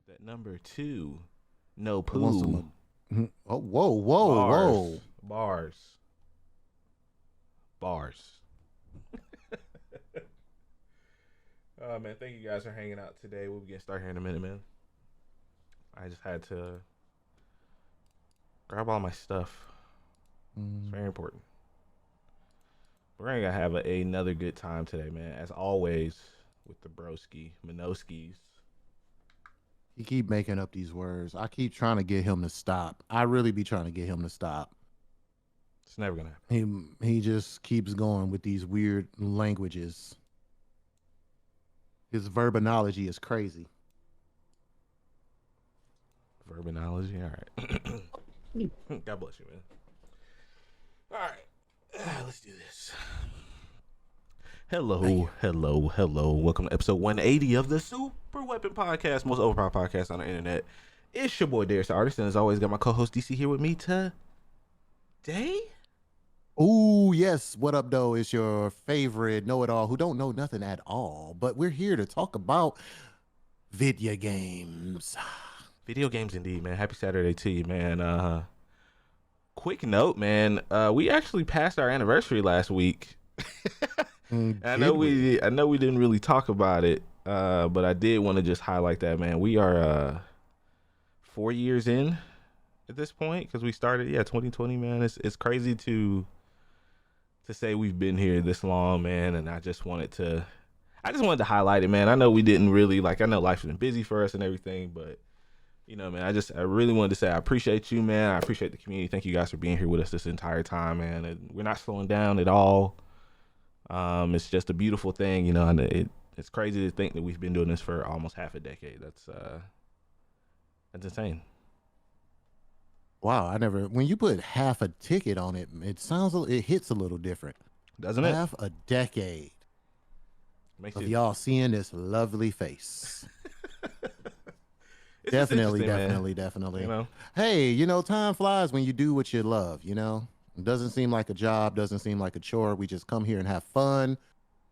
That number two, no It wants poo. some. Oh, whoa, whoa, Bars, whoa. bars, bars. Oh man, thank you guys for hanging out today. We'll get started here in a minute, man. I just had to grab all my stuff. It's very Mm. important. We're gonna have another good time today, man. As always, with the broski, Minoskis. He keep making up these words. I keep trying to get him to stop. I really be trying to get him to stop. It's never gonna happen. He just keeps going with these weird languages. His verbinology is crazy. Verbinology. All right. God bless you, man. All right. Let's do this. Hello, Damn. hello, hello. Welcome to episode 180 of the Super Weapon Podcast, most overpowered podcast on the internet. It's your boy Darius, the artist, and as always, got my co-host DC here with me today. Oh, yes. What up, though? It's your favorite know-it-all who don't know nothing at all. But we're here to talk about video games. Video games, indeed, man. Happy Saturday to you, man. Quick note, man. We actually passed our anniversary last week. I know we didn't really talk about it, but I did want to just highlight that, man. We are 4 years in at this point because we started 2020, man. It's crazy to say we've been here this long, man, and I just wanted to highlight it, man. I know we didn't really I know life's been busy for us and everything, but man, I really wanted to say I appreciate you, man. I appreciate the community. Thank you guys for being here with us this entire time, man. And we're not slowing down at all. It's just a beautiful thing, and it's crazy to think that we've been doing this for almost half a decade. That's insane. Wow, when you put half a ticket on it, it hits a little different. Doesn't it? Half a decade Makes of it y'all seeing this lovely face. It's just interesting, Definitely. man. Hey, time flies when you do what you love, It doesn't seem like a job, doesn't seem like a chore. We just come here and have fun,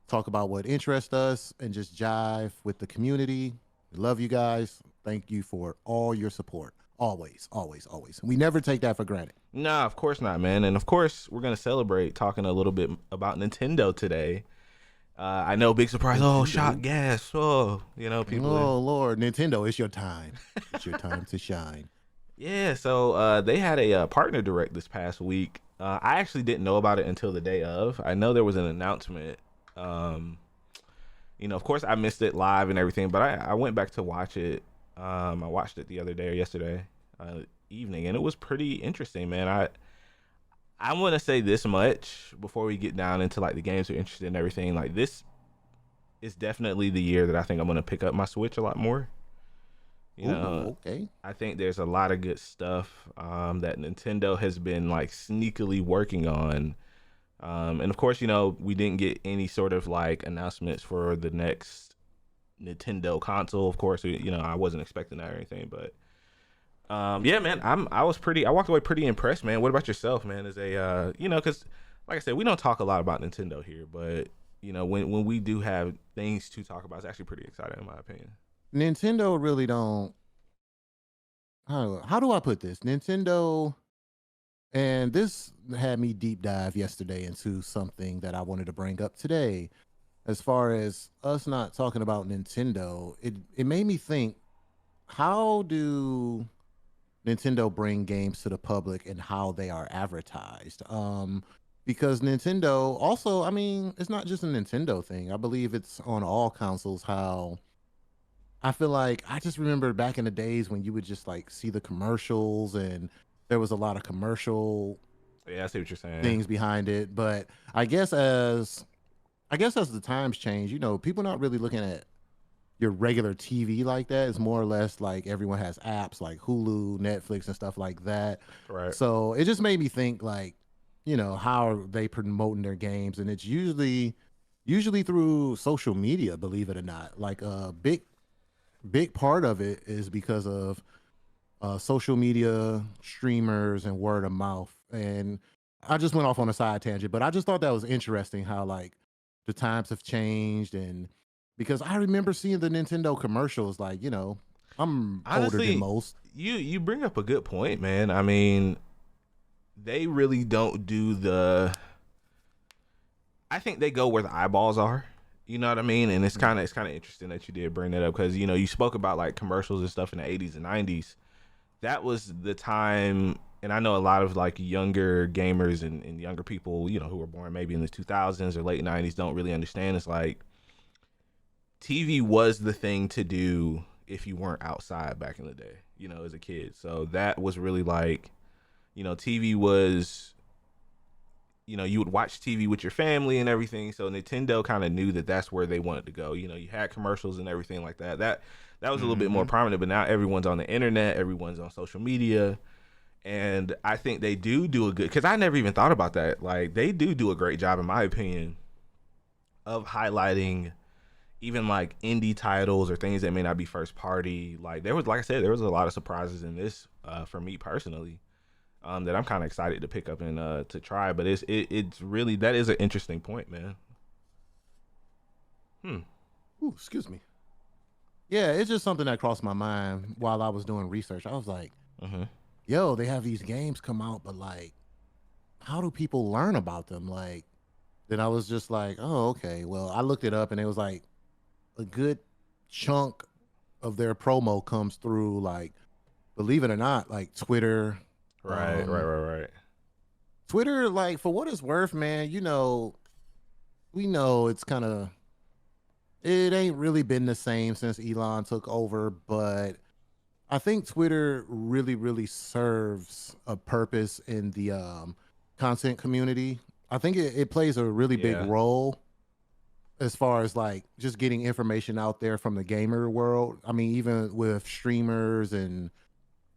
talk about what interests us, and just jive with the community. We love you guys. Thank you for all your support. Always, always, always. We never take that for granted. Nah, of course not, man. And of course, we're going to celebrate talking a little bit about Nintendo today. I know, big surprise. Nintendo. Oh, shot gas. Oh, people. Oh, Lord. Nintendo, it's your time. It's your time to shine. Yeah, so they had a partner direct this past week. I actually didn't know about it until the day of. I know there was an announcement. Of course, I missed it live and everything, but I went back to watch it. I watched it the other day or yesterday evening, and it was pretty interesting, man. I want to say this much before we get down into the games we're interested in and everything. This is definitely the year that I think I'm going to pick up my Switch a lot more. Okay. I think there's a lot of good stuff that Nintendo has been sneakily working on. And of course, we didn't get any sort of announcements for the next Nintendo console. Of course, I wasn't expecting that or anything, but yeah, man, I walked away pretty impressed, man. What about yourself, man? As a because like I said, we don't talk a lot about Nintendo here, but when we do have things to talk about, it's actually pretty exciting in my opinion. Nintendo really don't. How do I put this? Nintendo, and this had me deep dive yesterday into something that I wanted to bring up today. As far as us not talking about Nintendo, it made me think, how do Nintendo bring games to the public and how they are advertised? Because Nintendo also, it's not just a Nintendo thing. I believe it's on all consoles how I feel like I just remember back in the days when you would just see the commercials, and there was a lot of commercial Yeah, I see what you're saying. things behind it. But I guess as the times change, people not really looking at your regular TV like that. It's more or less like everyone has apps like Hulu, Netflix, and stuff like that. Right. So it just made me think how are they promoting their games? And it's usually through social media, believe it or not. A big part of it is because of social media, streamers, and word of mouth. And I just went off on a side tangent, but I just thought that was interesting how the times have changed, and because I remember seeing the Nintendo commercials, I'm older than Honestly, most. you bring up a good point, man. I mean, they really don't do the. I think they go where the eyeballs are. You know what I mean? And Mm. it's kind of interesting that you did bring that up because you spoke about like commercials and stuff in the 80s and 90s. That was the time, and I know a lot of like younger gamers and younger people, who were born maybe in the 2000s or late 90s don't really understand. It's like TV was the thing to do if you weren't outside back in the day, as a kid. So that was really like, TV was, you would watch TV with your family and everything. So Nintendo kind of knew that that's where they wanted to go. You had commercials and everything like that. That was a little bit more Mm-hmm. prominent, but now everyone's on the internet, everyone's on social media. And I think they do a good, because I never even thought about that. Like, they do a great job, in my opinion, of highlighting even like indie titles or things that may not be first party. Like, like I said, there was a lot of surprises in this for me personally. That I'm kind of excited to pick up and to try. But it's really, that is an interesting point, man. Hmm. Ooh, excuse me. Yeah, it's just something that crossed my mind while I was doing research. I was like, Mm-hmm. yo, they have these games come out, but like, how do people learn about them? Like, then I was just like, oh, okay. Well, I looked it up and it was like a good chunk of their promo comes through, like, believe it or not, like Twitter. Right, right, Um, right, right. Twitter, like, for what it's worth, man, we know it's kind of, it ain't really been the same since Elon took over, but I think Twitter really, really serves a purpose in the content community. I think it plays a really big Yeah. role as far as like just getting information out there from the gamer world. I mean, even with streamers and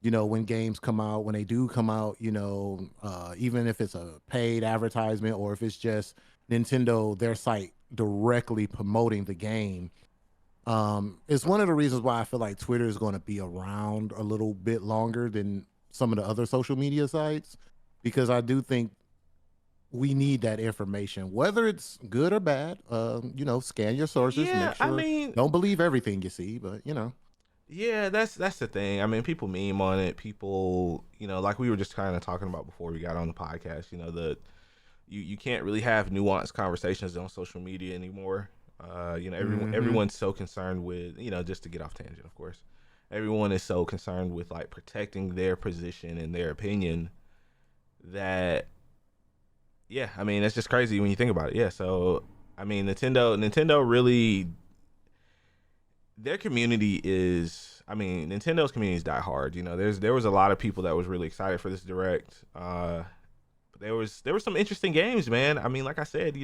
when games come out, when they do come out, even if it's a paid advertisement or if it's just Nintendo, their site directly promoting the game. It's one of the reasons why I feel like Twitter is going to be around a little bit longer than some of the other social media sites, because I do think we need that information, whether it's good or bad. Scan your sources, make Yeah, I sure, mean, don't believe everything you see, but yeah, that's the thing. I mean, people meme on it. People, like we were just kind of talking about before we got on the podcast. You can't really have nuanced conversations on social media anymore. hmm Everyone's so concerned with, just to get off tangent, of course. Everyone is so concerned with like protecting their position and their opinion that, yeah, I mean, it's just crazy when you think about it. Yeah, so I mean, Nintendo really, their community is, I mean, Nintendo's community is die hard. There was a lot of people that was really excited for this direct. But there was some interesting games, man. I mean, like I said,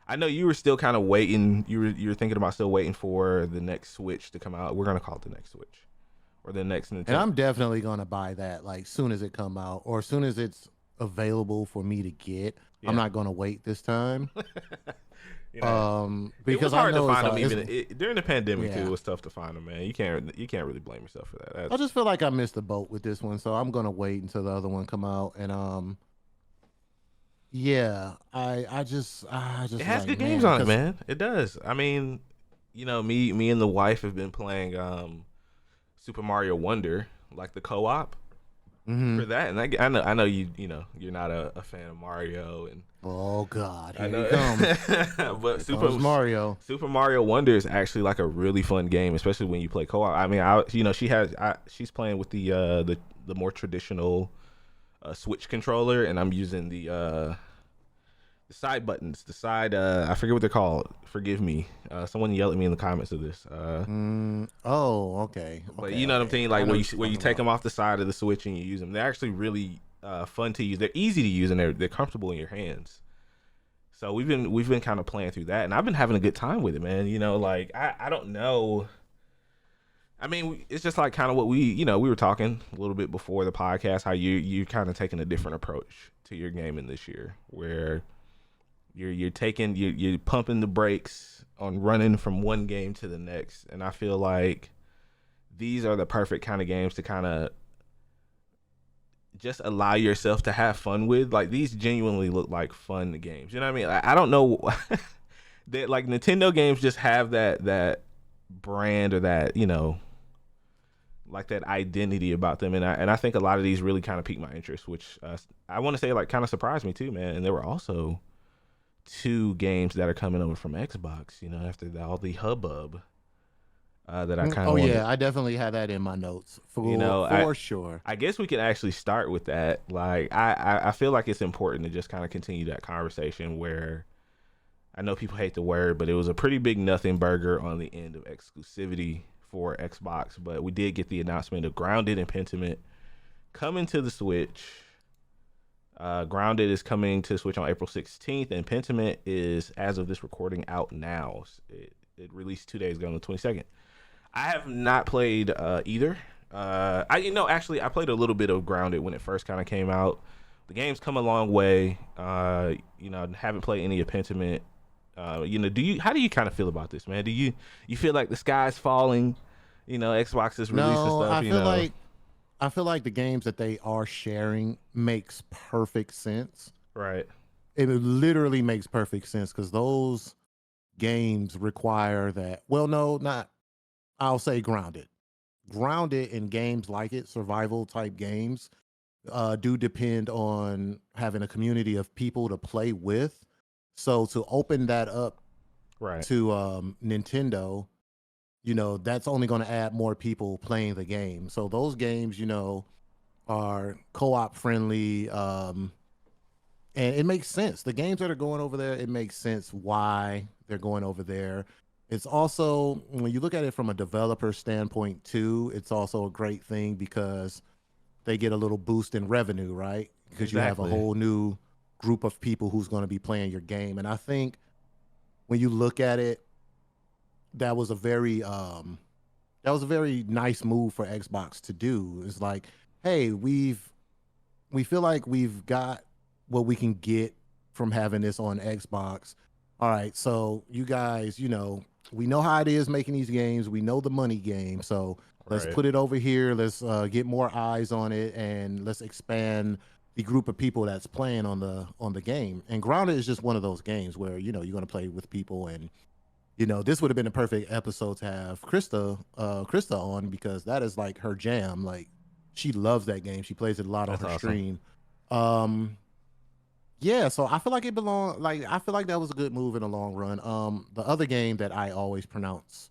I know you were still kind of waiting. You were thinking about still waiting for the next Switch to come out. We're gonna call it the next Switch or the next and Nintendo. I'm definitely going to buy that like soon as it come out or as soon as it's available for me to get. I'm Yeah, not going to wait this time. yeah. It was Because I hard to know find them it's even during the pandemic too. It yeah. was tough to find them, man. You can't really blame yourself for that. I That's just feel like I missed the boat with this one, so I'm gonna wait until the other one come out. And yeah, I just it was has like, good games man, on it, because man. It does. I mean, me and the wife have been playing Super Mario Wonder, like the co-op hmm for that, and I know you're not a fan of Mario, and oh god, I here he know, comes. but Here comes Mario. Super Mario Wonder is actually like a really fun game, especially when you play co-op. I mean, she's playing with the more traditional Switch controller, and I'm using the side buttons, the side I forget what they're called. Forgive me. Someone yell at me in the comments of this. Oh, okay, But okay, you know what I'm okay. saying, I like know where what you're you talking take about. them off the side of the Switch and you use them. They're actually really fun to use. They're easy to use and they're comfortable in your hands. So we've been kind of playing through that, and I've been having a good time with it, man. Like I don't know. I mean, it's just like kind of what we were talking a little bit before the podcast, how you kind of taking a different approach to your gaming this year, where you're pumping the brakes on running from one game to the next, and I feel like these are the perfect kind of games to kind of just allow yourself to have fun with. Like, these genuinely look like fun games. You know what I mean? I don't know that, like, Nintendo games just have that brand or that like that identity about them, and I think a lot of these really kind of piqued my interest, which I want to say like kind of surprised me too, man. And there were also two games that are coming over from Xbox, after all the hubbub that I kind Oh of wanted. yeah, I definitely had that in my notes You for know, I for sure. I guess we can actually start with that. Like, I feel like it's important to just kind of continue that conversation where I know people hate the word, but it was a pretty big nothing burger on the end of exclusivity for Xbox. But we did get the announcement of Grounded and Pentiment coming to the Switch. Grounded is coming to Switch on April 16th, and Pentiment is, as of this recording, out now. It released 2 days ago on the 22nd. I have not played either. Actually, I played a little bit of Grounded when it first kind of came out. The game's come a long way. Haven't played any of Pentiment. How do you kind of feel about this, man? Do you feel like the sky's falling? Xbox is releasing No, stuff. I feel like the games that they are sharing makes perfect sense. Right, It literally makes perfect sense because those games require that. Well, no, not. I'll say grounded. Grounded in games like it, survival type games, do depend on having a community of people to play with. So to open that up right, to Nintendo, that's only going to add more people playing the game. So those games, are co-op friendly, and it makes sense. The games that are going over there, it makes sense why they're going over there. It's also, when you look at it from a developer standpoint too, it's also a great thing because they get a little boost in revenue, right? Because you have a exactly. whole new group of people who's going to be playing your game. And I think when you look at it, that was a very nice move for Xbox to do. It's like, hey, we feel like we've got what we can get from having this on Xbox. All right, so you guys, we know how it is making these games. We know the money game. So let's Right. put it over here. Let's get more eyes on it, and let's expand the group of people that's playing on the game. And Grounded is just one of those games where you're going to play with people, and this would have been a perfect episode to have Krista on because that is like her jam. Like she loves that game. She plays it a lot on That's her awesome. stream. Um, yeah, so I feel like it belonged. Like I feel like that was a good move in the long run. The other game that I always pronounce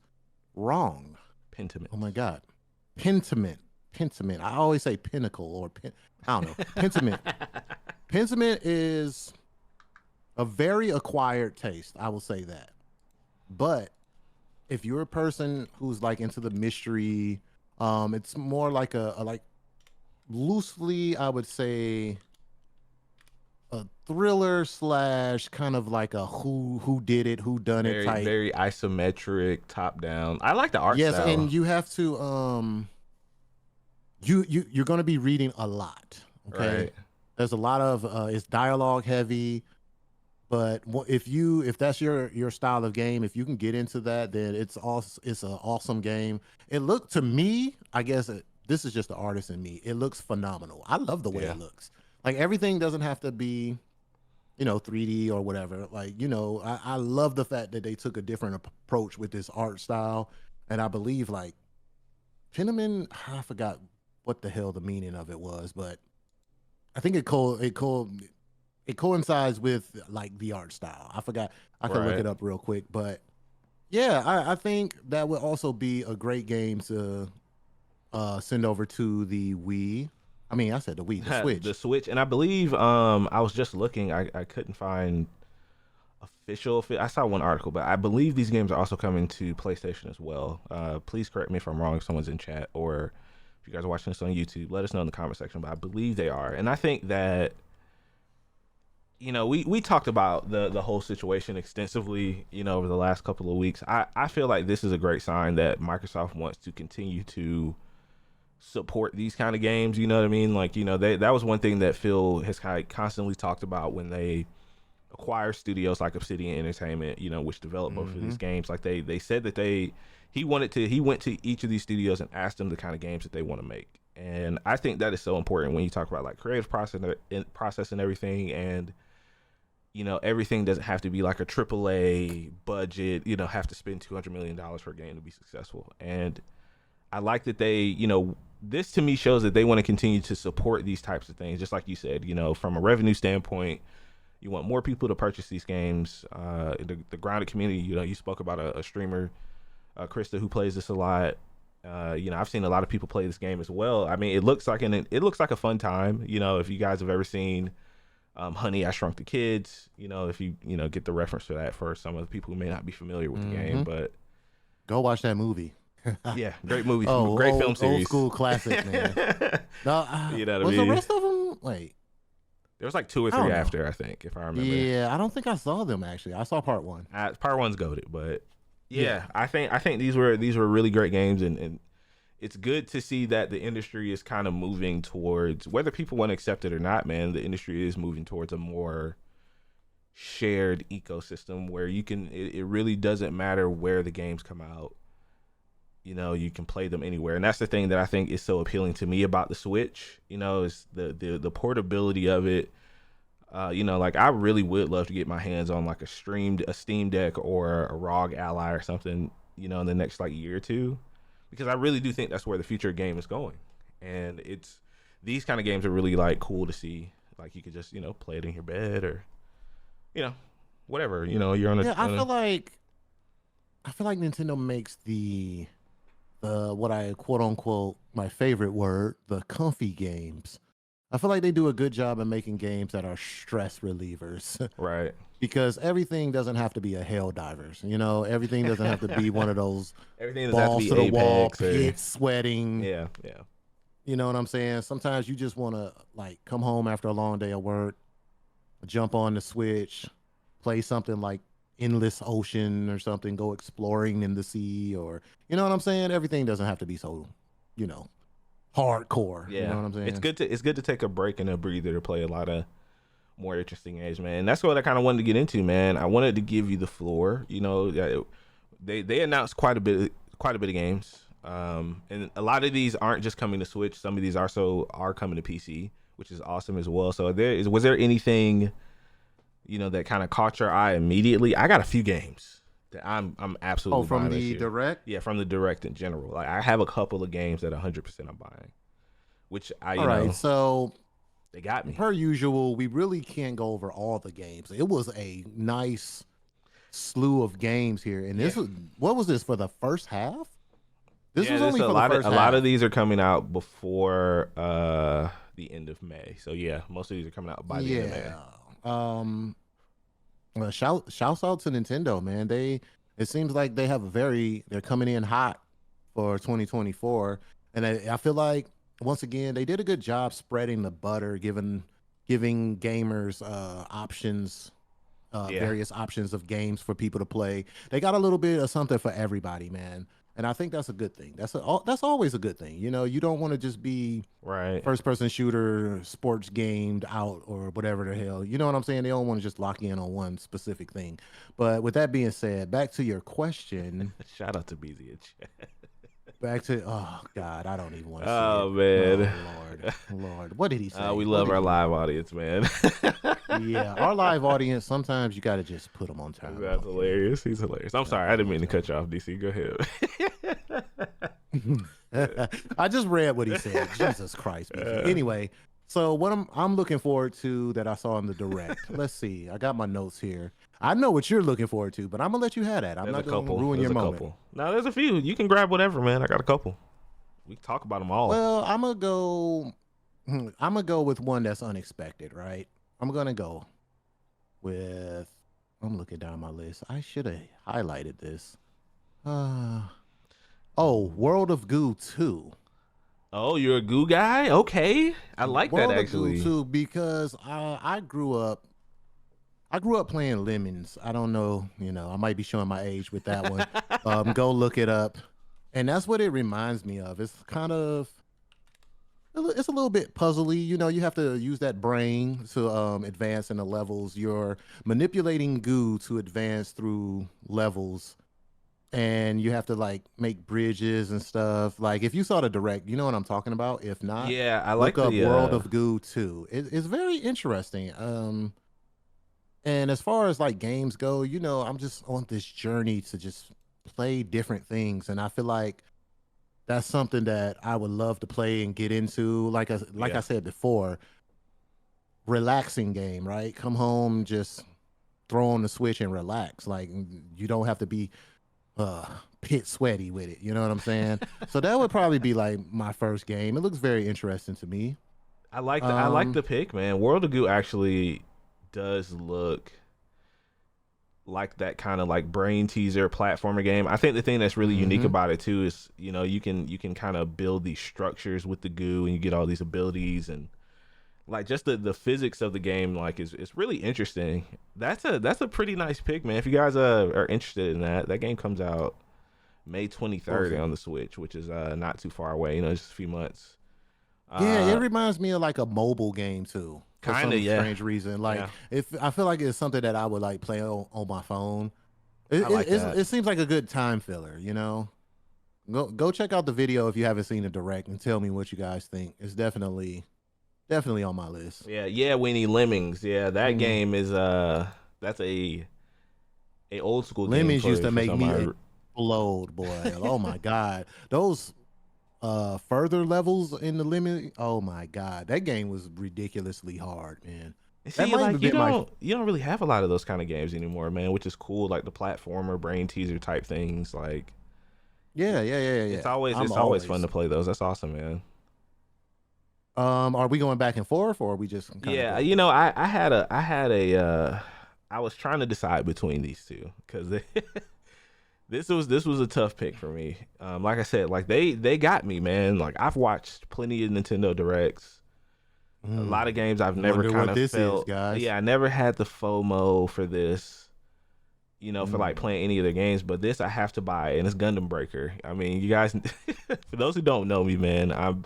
wrong. Oh my Pentiment. god, Pentiment. Pentiment. I always say Pinnacle or I don't know. Pentiment. Pentiment is a very acquired taste. I will say that. But if you're a person who's like into the mystery, it's more like a like loosely, I would say a thriller slash kind of like a who did it, who done it Very, type. very isometric, top down. I like the art Yes, and style. you have to you're going to be reading a lot. Okay, Right. there's a lot of it's dialogue heavy. But if that's your style of game, if you can get into that, then it's an awesome game. It looked to me, I guess this is just the artist in me. It looks phenomenal. I love the way Yeah. it looks. Like everything doesn't have to be 3D or whatever. Like I love the fact that they took a different approach with this art style, and I believe like Penniman, I forgot what the hell the meaning of it was, but I think it coincides with like the art style. I forgot. I could look Right. it up real quick, but yeah, I think that would also be a great game to send over to the Wii. I mean, I said the Wii, the The Switch. Switch, and I believe I was just looking. I couldn't find official. I saw one article, but I believe these games are also coming to PlayStation as well. Please correct me if I'm wrong. If someone's in chat, or if you guys are watching this on YouTube, let us know in the comment section. But I believe they are, and I think that we talked about the whole situation extensively, over the last couple of weeks. I feel like this is a great sign that Microsoft wants to continue to support these kind of games. You know what I mean? Like, that was one thing that Phil has kind of constantly talked about when they acquire studios like Obsidian Entertainment, which develop both of Mm-hmm. these games. Like they said that he went to each of these studios and asked them the kind of games that they want to make. And I think that is so important when you talk about like creative process and everything. And everything doesn't have to be like a AAA budget, have to spend $200 million for a game to be successful. And I like that they, this to me shows that they want to continue to support these types of things, just like you said, from a revenue standpoint. You want more people to purchase these games. The grounded community, you spoke about a streamer, Krista, who plays this a lot. I've seen a lot of people play this game as well. I mean, it looks like a fun time. If you guys have ever seen Honey, I Shrunk the Kids, if get the reference for that for some of the people who may not be familiar with the game, but go watch that movie. Yeah, great movie, great film series, old school classic, man. No, you know what I was mean? the rest of them? Wait, there was like 2 or 3 after, I think, if I remember. Yeah, I don't think I saw them actually. I saw part 1. Part 1's goated, but yeah, I think these were really great games, and it's good to see that the industry is kind of moving towards, whether people want to accept it or not, man. The industry is moving towards a more shared ecosystem where it really doesn't matter where the games come out. You can play them anywhere, and that's the thing that I think is so appealing to me about the Switch. Is the portability of it. Like I really would love to get my hands on like a Steam Deck or a ROG Ally or something, in the next like year or two, because I really do think that's where the future of game is going, and these kind of games are really like cool to see. Like you could just play it in your bed or, whatever. You're on a I feel like Nintendo makes the what I quote unquote my favorite word, the comfy games. I feel like they do a good job of making games that are stress relievers. Right. Because everything doesn't have to be a Helldivers. Everything doesn't have to be one of those everything balls to the Apex wall, or pit sweating. Yeah. You know what I'm saying? Sometimes you just want to like come home after a long day of work, jump on the Switch, play something like Endless Ocean or something, go exploring in the sea, or you know what I'm saying? Everything doesn't have to be so, hardcore. Yeah. You know what I'm saying? It's good to take a break and a breather to play a lot of more interesting games, man. And that's what I kind of wanted to get into, man. I wanted to give you the floor. They announced quite a bit of games. And a lot of these aren't just coming to Switch. Some of these also are coming to PC, which is awesome as well. So was there anything that kind of caught your eye immediately? I got a few games that I'm absolutely from buying the this year. Direct? Yeah, from the Direct in general. Like I have a couple of games that 100% I'm buying, which All right, so they got me. Per usual, we really can't go over all the games. It was a nice slew of games here, and what was this for the first half? This was only for the first half. A lot of these are coming out before the end of May. So yeah, most of these are coming out by the end of May. Shouts out to Nintendo, man. It seems like they're coming in hot for 2024, and I feel like once again they did a good job spreading the butter, giving gamers options, various options of games for people to play. They got a little bit of something for everybody, man. And I think that's a good thing. That's always a good thing. You don't want to just be first person shooter, sports gamed out or whatever the hell. You know what I'm saying? They don't want to just lock in on one specific thing. But with that being said, back to your question. Shout out to BZ. Back to God, I don't even want to. Oh man, Lord, what did he say? We love our live audience, man. Yeah, our live audience. Sometimes you got to just put them on time. That's hilarious. He's hilarious. I'm sorry, I didn't mean to cut you off, DC. Go ahead. I just read what he said. Jesus Christ. Anyway, so what I'm looking forward to that I saw in the Direct. Let's see. I got my notes here. I know what you're looking forward to, but I'm gonna let you have that. I'm not gonna ruin your moment. No, there's a few. You can grab whatever, man. I got a couple. We can talk about them all. Well, I'm gonna go with one that's unexpected, right? I'm gonna go with. I'm looking down my list. I should have highlighted this. World of Goo 2. Oh, you're a Goo guy? Okay, I like World that actually. Of Goo 2 because I grew up playing Lemons. I don't know, I might be showing my age with that one. Go look it up. And that's what it reminds me of. It's a little bit puzzly. You have to use that brain to advance in the levels. You're manipulating goo to advance through levels. And you have to like make bridges and stuff. Like if you saw the Direct, you know what I'm talking about. If not, yeah, I like look up World of Goo 2. It's very interesting. And as far as like games go, I'm just on this journey to just play different things. And I feel like that's something that I would love to play and get into. Like I Yeah. said before, relaxing game, right? Come home, just throw on the switch and relax. Like you don't have to be uh pit sweaty with it. You know what I'm saying? So that would probably be like my first game. It looks very interesting to me. I like Um, the pick, man. World of Goo actually does look like that kind of like brain teaser platformer game. I think the thing that's really unique hmm about it too is, you can kind of build these structures with the goo and you get all these abilities, and like just the physics of the game like is really interesting. That's a pretty nice pick, man. If you guys are interested in that, that game comes out May what was 23rd it? on the Switch, which is not too far away, just a few months. Yeah, it Uh reminds me of like a mobile game too, for Kind of, some yeah. strange reason. Like Yeah. if I feel like it's something that I would like play on my phone. I like that. It seems like a good time filler, you know. Go check out the video if you haven't seen the direct and tell me what you guys think. It's definitely on my list. Yeah, yeah, Weenie Lemmings. Yeah, that Mm. game is that's a old school game Lemons used for to make some me I explode, boy. Oh my god, those further levels in the lemon. Oh my god, that game was ridiculously hard, man. That see, might have like, you been my don't really have a lot of those kind of games anymore, man, which is cool, like the platformer brain teaser type things. Like yeah. I'm it's always fun always. to play those. That's awesome, man. Are we going back and forth, or are we just kind of Yeah, go through? I had a I was trying to decide between these two because this was a tough pick for me. Like I said, like they got me, man. Like I've watched plenty of Nintendo Directs. A lot of games I've never Wonder kind what of this is, felt. guys. Yeah, I never had the FOMO for this. For like Mm. playing any of their games, but this I have to buy, and it's Gundam Breaker. I mean, you guys, for those who don't know me, man, I'm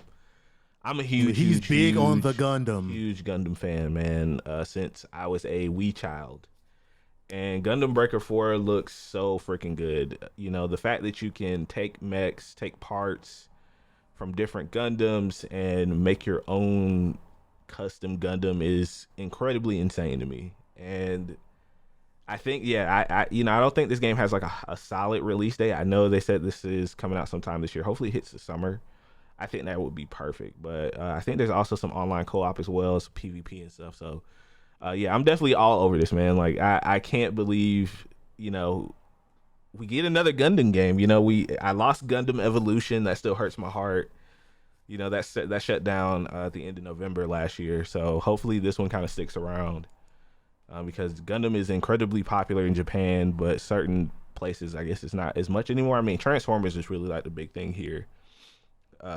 a He's big on the Gundam. huge Gundam fan, man. Since I was a wee child, and Gundam Breaker 4 looks so freaking good. The fact that you can take mechs, take parts from different Gundams, and make your own custom Gundam is incredibly insane to me. And I think, yeah, I don't think this game has like a solid release date. I know they said this is coming out sometime this year. Hopefully, it hits the summer. I think that would be perfect. But I think there's also some online co-op as well as PvP and stuff. So, yeah, I'm definitely all over this, man. Like, I can't believe, we get another Gundam game. I lost Gundam Evolution. That still hurts my heart. That shut down at the end of November last year. So hopefully this one kind of sticks around, because Gundam is incredibly popular in Japan, but certain places I guess it's not as much anymore. I mean, Transformers is really like the big thing here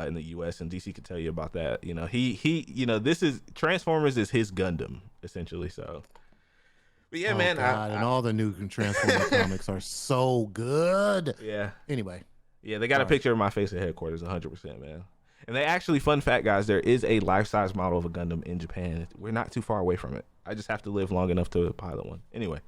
in the U.S. and DC could tell you about that. This is Transformers is his Gundam essentially. So, but yeah, Oh man, God, and all the new Transformer comics are so good. yeah, Anyway, yeah, they got a sorry. picture of my face at headquarters, 100%, man. And they actually, fun fact, guys, there is a life size model of a Gundam in Japan. We're not too far away from it. I just have to live long enough to pilot one. Anyway.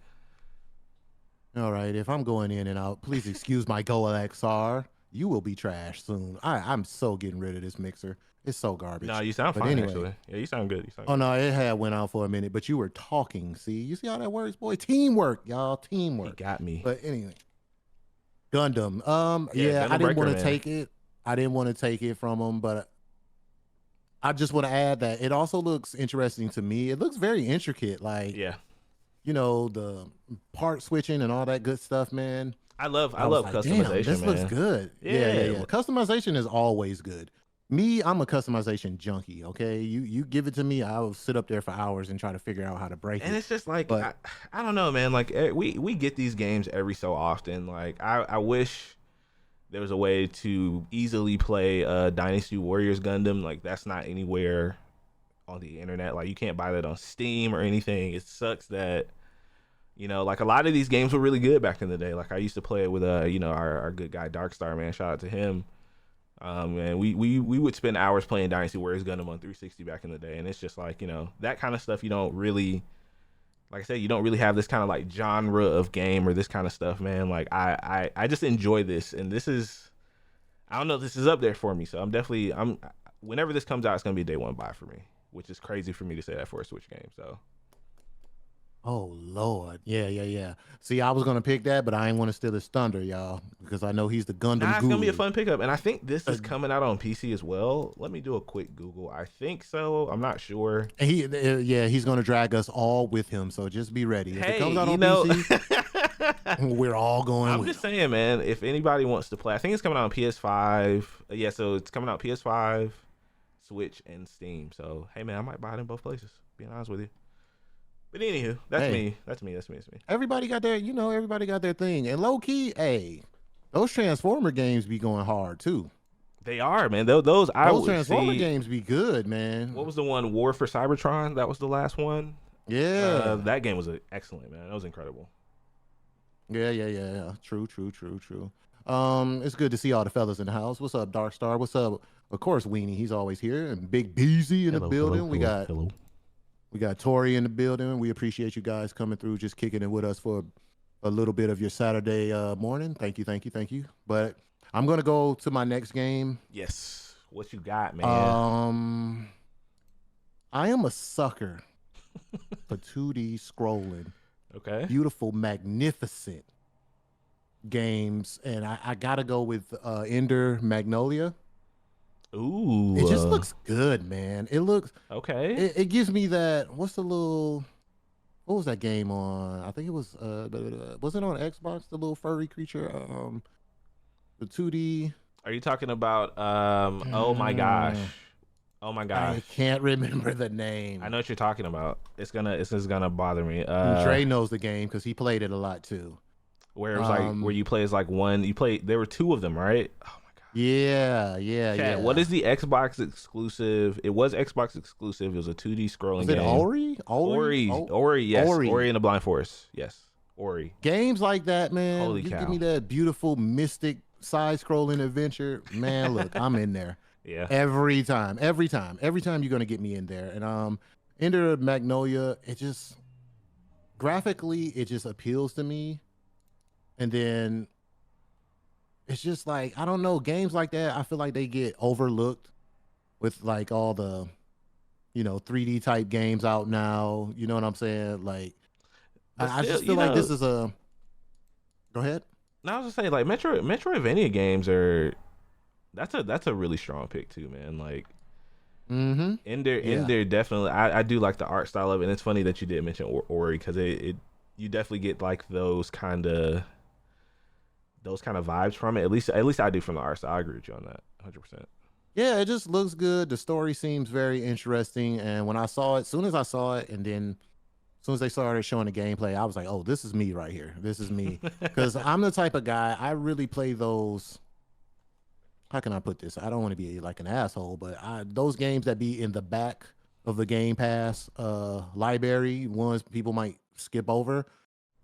All right, if I'm going in and out, please excuse my Go XR. You will be trashed soon. I'm so getting rid of this mixer. It's so No, garbage. you sound But fine anyway, actually. Yeah, you sound good. You sound oh good. no, it had went out for a minute, but you were talking. See, you see how that works, boy? Teamwork, y'all. He Teamwork. got me. But anyway, Gundam. Yeah, Yeah, I Gundam didn't Breaker, want to man. take it. I didn't want to take it from him, but I just want to add that it also looks interesting to me. It looks very intricate, like Yeah, the part switching and all that good stuff, man. I I was love like, damn, customization, this looks man. good. Yeah, Yeah. Customization is always good. Me, I'm a customization junkie. Okay, you give it to me, I'll sit up there for hours and try to figure out how to break and it. it's just like But I don't know, man. Like we get these games every so often. Like I wish there was a way to easily play Dynasty Warriors Gundam. Like that's not anywhere on the internet. Like you can't buy that on Steam or anything. It sucks that like a lot of these games were really good back in the day. Like I used to play it with our good guy Darkstar, man. Shout out to him. And we would spend hours playing Dynasty Warriors Gundam on 360 back in the day, and it's just like that kind of stuff. You don't really, like I said, you don't really have this kind of like genre of game or this kind of stuff, man. Like I just enjoy this, and this is, I don't know, this is up there for me. So I'm whenever this comes out, it's gonna be a day one buy for me, which is crazy for me to say that for a Switch game. So Oh Lord, yeah. See, I was gonna pick that, but I ain't want to steal his thunder, y'all, because I know he's the Gundam Nah, it's gonna be a guru. fun pickup, and I think this Uh, is coming out on PC as well. Let me do a quick Google. I think so. I'm not sure. and yeah, he's gonna drag us all with him. So just be ready. If it Hey, comes out you on know, PC, we're all going I'm with just him. saying, man. If anybody wants to play, I think it's coming out on PS5. Yeah, so it's coming out PS5, Switch, and Steam. So hey, man, I might buy it in both places. Being honest with you. But anywho, that's Hey, me. That's me. That's me. That's me. everybody got their thing, and low key, hey, those Transformer games be going hard too. They are, man. Those I Those would Transformer see. games be good, What man. was the one? War for Cybertron. That was the last one. Yeah, That game was excellent, man. That was incredible. yeah. True. It's good to see all the fellas in the house. What's up, Dark Star? What's up? Of course, Weenie. He's always here, and Big Beezy in the Hello, hello, building. We hello, got hello. we got Tori in the building. We appreciate you guys coming through, just kicking it with us for a little bit of your Saturday morning. Thank you. But I'm gonna go to my next game. Yes. What you got, man? Um, I am a sucker for 2D scrolling, Okay. beautiful, magnificent games, and I gotta go with Ender Magnolia. It Ooh. just looks good, man. Okay. It gives me that. What was that game on? I think it was was it on Xbox? The little furry creature, the 2D. Are you talking about oh my gosh. Oh my gosh. I can't remember the I name. know what you're talking about. It's just gonna bother me. Dre knows the game because he played it a lot too. Where it was like where Um, you play as like one you play there were two of them, right? Oh my god. yeah. What is the Xbox exclusive? It was Xbox exclusive. It was a 2D scrolling Was it game. Ori? Ori, yes. Ori. Ori and the Blind Forest. Yes. Ori. Games like that, man. Holy You give cow. me that beautiful mystic side-scrolling adventure, man. Look, I'm in there Yeah. every time you're gonna get me in there. And Ender Magnolia, it just graphically, it just appeals to me. And then it's just like I don't know, games like that. I feel like they get overlooked with like all the 3D type games out now. You know what I'm saying? Like But I still, just feel like this is a. Go ahead. now I was just saying like Metroidvania games are that's a really strong pick too, man. Like Mm-hmm. in Yeah. there definitely I do like the art style of it. And it's funny that you did mention Ori because it you definitely get like those kind of vibes from it. At least I do from the art style. I agree with you on that 100%. Yeah, it just looks good. The story seems very interesting. And when I saw it, soon as I saw it, and then as soon as they started showing the gameplay, I was like, oh, this is me right here. This is me. Because I'm the type of guy, I really play those. How can I put this? I don't want to be like an asshole, but those games that be in the back of the Game Pass library, ones people might skip over,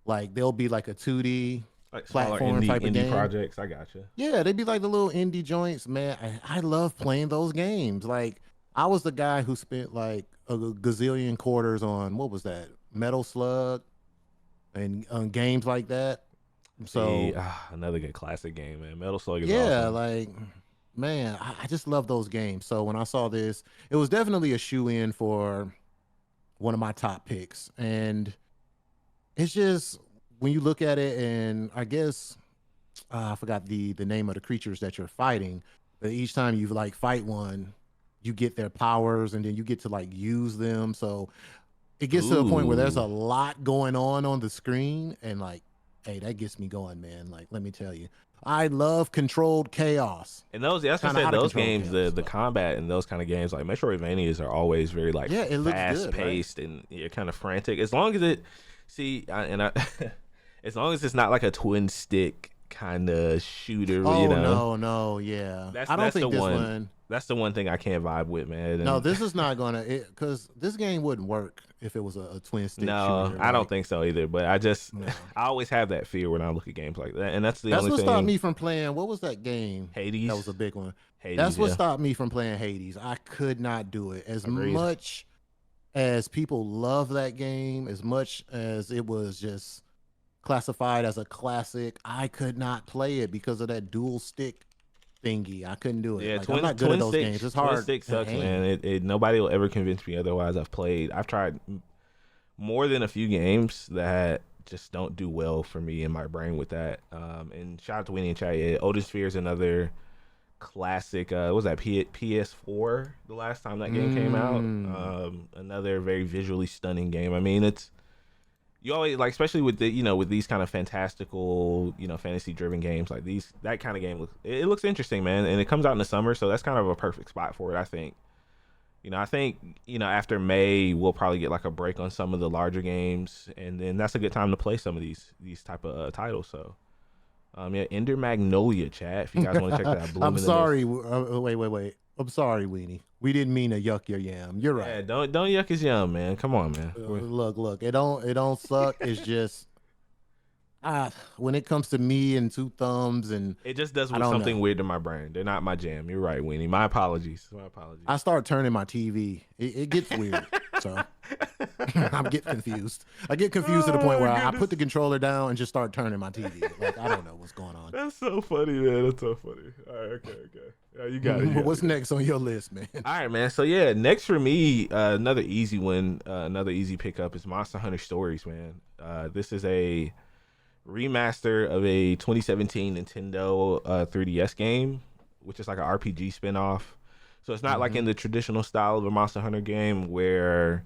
like they'll be like a 2D Like smaller platform type of indie game. projects. I gotcha. Yeah, they'd be like the little indie joints, man. I love playing those games. Like I was the guy who spent like a gazillion quarters on what was that? Metal Slug and on games like that. See, So another good classic game, man. Metal Slug is yeah, awesome. like man, I just love those games. So when I saw this, it was definitely a shoe in for one of my top picks. And it's just when you look at it, and I guess I forgot the name of the creatures that you're fighting. But each time you like fight one, you get their powers, and then you get to like use them. So it gets to a point where there's Ooh. a lot going on the screen, and like, hey, that gets me going, man. Like, let me tell you, I love controlled chaos, And those, that's what I kind of said. out of Those control games, the chaos. the So combat in those kind of games, like Metroidvanias, are always very like yeah, it looks fast good, right? paced and you're kind of frantic. As long as it, see, as long as it's not like a twin stick kind of shooter, Oh no, yeah. that's I don't that's the think this one. one. That's the one thing I can't vibe with, man. No, And this is not gonna because this game wouldn't work if it was a twin stick no, shooter. I don't Like, think so either. But I just, no. I always have that fear when I look at games like that, and that's the That's only what stopped thing. me from playing. What was that game? That was Hades, a big one. Hades, That's what yeah, stopped me from playing Hades. I could not do it. As agreed. much as people love that game, as much as it was just classified as a classic, I could not play it because of that dual stick thingy. I couldn't do it. Yeah, Like I'm not good at those games. It's twin hard stick to sucks, aim. man. Nobody will ever convince me otherwise. I've tried more than a few games that just don't do well for me in my brain with that. And shout out to Winnie and chat. Yeah, Otis Sphere is another classic. What was that PS4? The last time that game came out. Mm. Another very visually stunning game. I mean, it's you always like, especially with the with these kind of fantastical fantasy driven games like these. That kind of game it looks interesting, man, and it comes out in the summer, so that's kind of a perfect spot for it, I think. I think after May we'll probably get like a break on some of the larger games, and then that's a good time to play some of these type of titles. So, yeah, Ender Magnolia, chat. If you guys want to check that out, Bloom I'm in the Mist. sorry. Wait. I'm sorry, Weenie. We didn't mean to yuck your yam. You're Yeah, right. don't yuck his yum, man. Come on, man. Look. It don't suck. It's just when it comes to me and two thumbs, and It just does I with don't something know. weird to my brain. They're not my jam. You're right, Weenie. My apologies. My apologies. I start turning my TV. It gets weird. So I'm getting confused. I get confused to the point Oh where I goodness. put the controller down and just start turning my TV. Like I don't know what's going on. That's so funny, man. That's so funny. All right, okay. Yeah, you got it. You got What's it. next on your list, man? All right, man. So yeah, next for me, another easy one, another easy pickup is Monster Hunter Stories, man. This is a remaster of a 2017 Nintendo 3DS game, which is like an RPG spinoff. So it's not like Hmm. in the traditional style of a Monster Hunter game where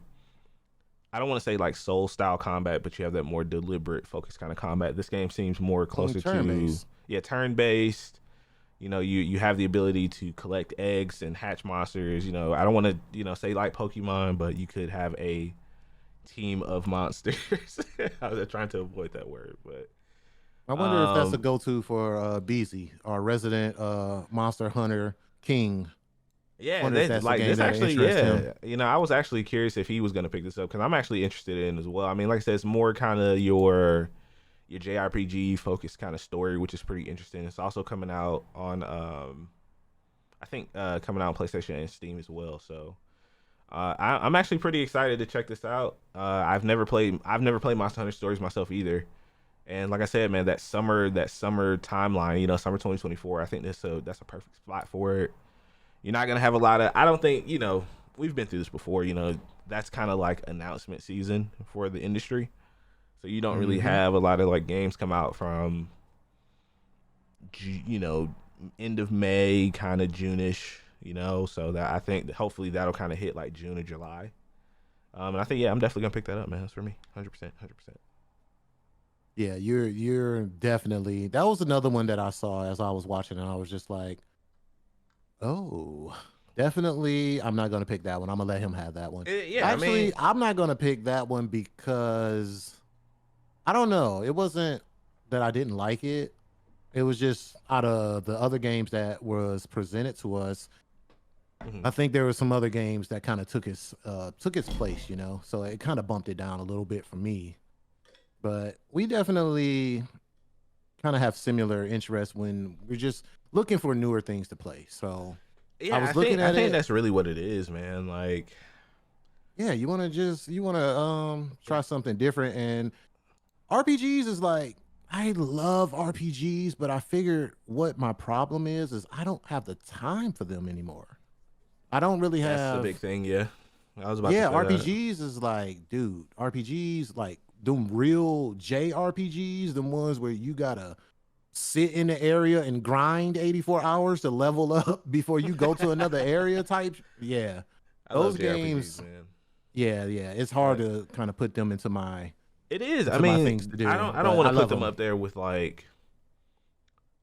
I don't want to say like soul style combat, but you have that more deliberate, focused kind of combat. This game seems more closer Turn to based. turn based. You have the ability to collect eggs and hatch monsters. I don't want to say like Pokemon, but you could have a team of monsters. I was trying to avoid that word, but I wonder if that's a um, go-to for Beezy, our resident Monster Hunter king. yeah, Wonder if that that's a like game this that'll actually, interest him. yeah. I was actually curious if he was gonna pick this up because I'm actually interested in it as well. I mean, like I said, it's more kind of your JRPG focused kind of story, which is pretty interesting. It's also coming out on I think coming out on PlayStation and Steam as well. So I'm actually pretty excited to check this out. I've never played Monster Hunter Stories myself either. And like I said, man, that summer timeline, summer 2024, I think that's a perfect spot for it. You're not gonna have a lot of. I don't think we've been through this before. That's kind of like announcement season for the industry. So you don't really Hmm. have a lot of like games come out from you know end of May, kind of June-ish. So that I think that hopefully that'll kind of hit like June or July. And I think yeah, I'm definitely gonna pick that up, man. That's for me, 100%, 100%. Yeah, you're definitely. That was another one that I saw as I was watching, and I was just like, oh, definitely. I'm not gonna pick that one. I'm gonna let him have that one. Yeah, I mean, Actually, I'm not gonna pick that one because I don't know. It wasn't that I didn't like it. It was just out of the other games that was presented to us. mhm. I think there were some other games that kind of took its place, So it kind of bumped it down a little bit for me. But we definitely kind of have similar interests when we're just looking for newer things to play. So I Yeah, I was looking think I at think it. that's really what it is, man. Like, Yeah, you want to try something different, and RPGs is like I love RPGs, but I figured what my problem is I don't have the time for them anymore. I don't really that's the big have. thing. Yeah, I was about to Yeah, say that. RPGs is like, dude, RPGs like them real JRPGs, the ones where you gotta sit in the area and grind 84 hours to level up before you go to another area type. Yeah. I love Those JRPGs, games, man. yeah. It's hard Like, to kind of put them it is. I into my mean, things to I do, don't I don't but want I to put love them them. up there with like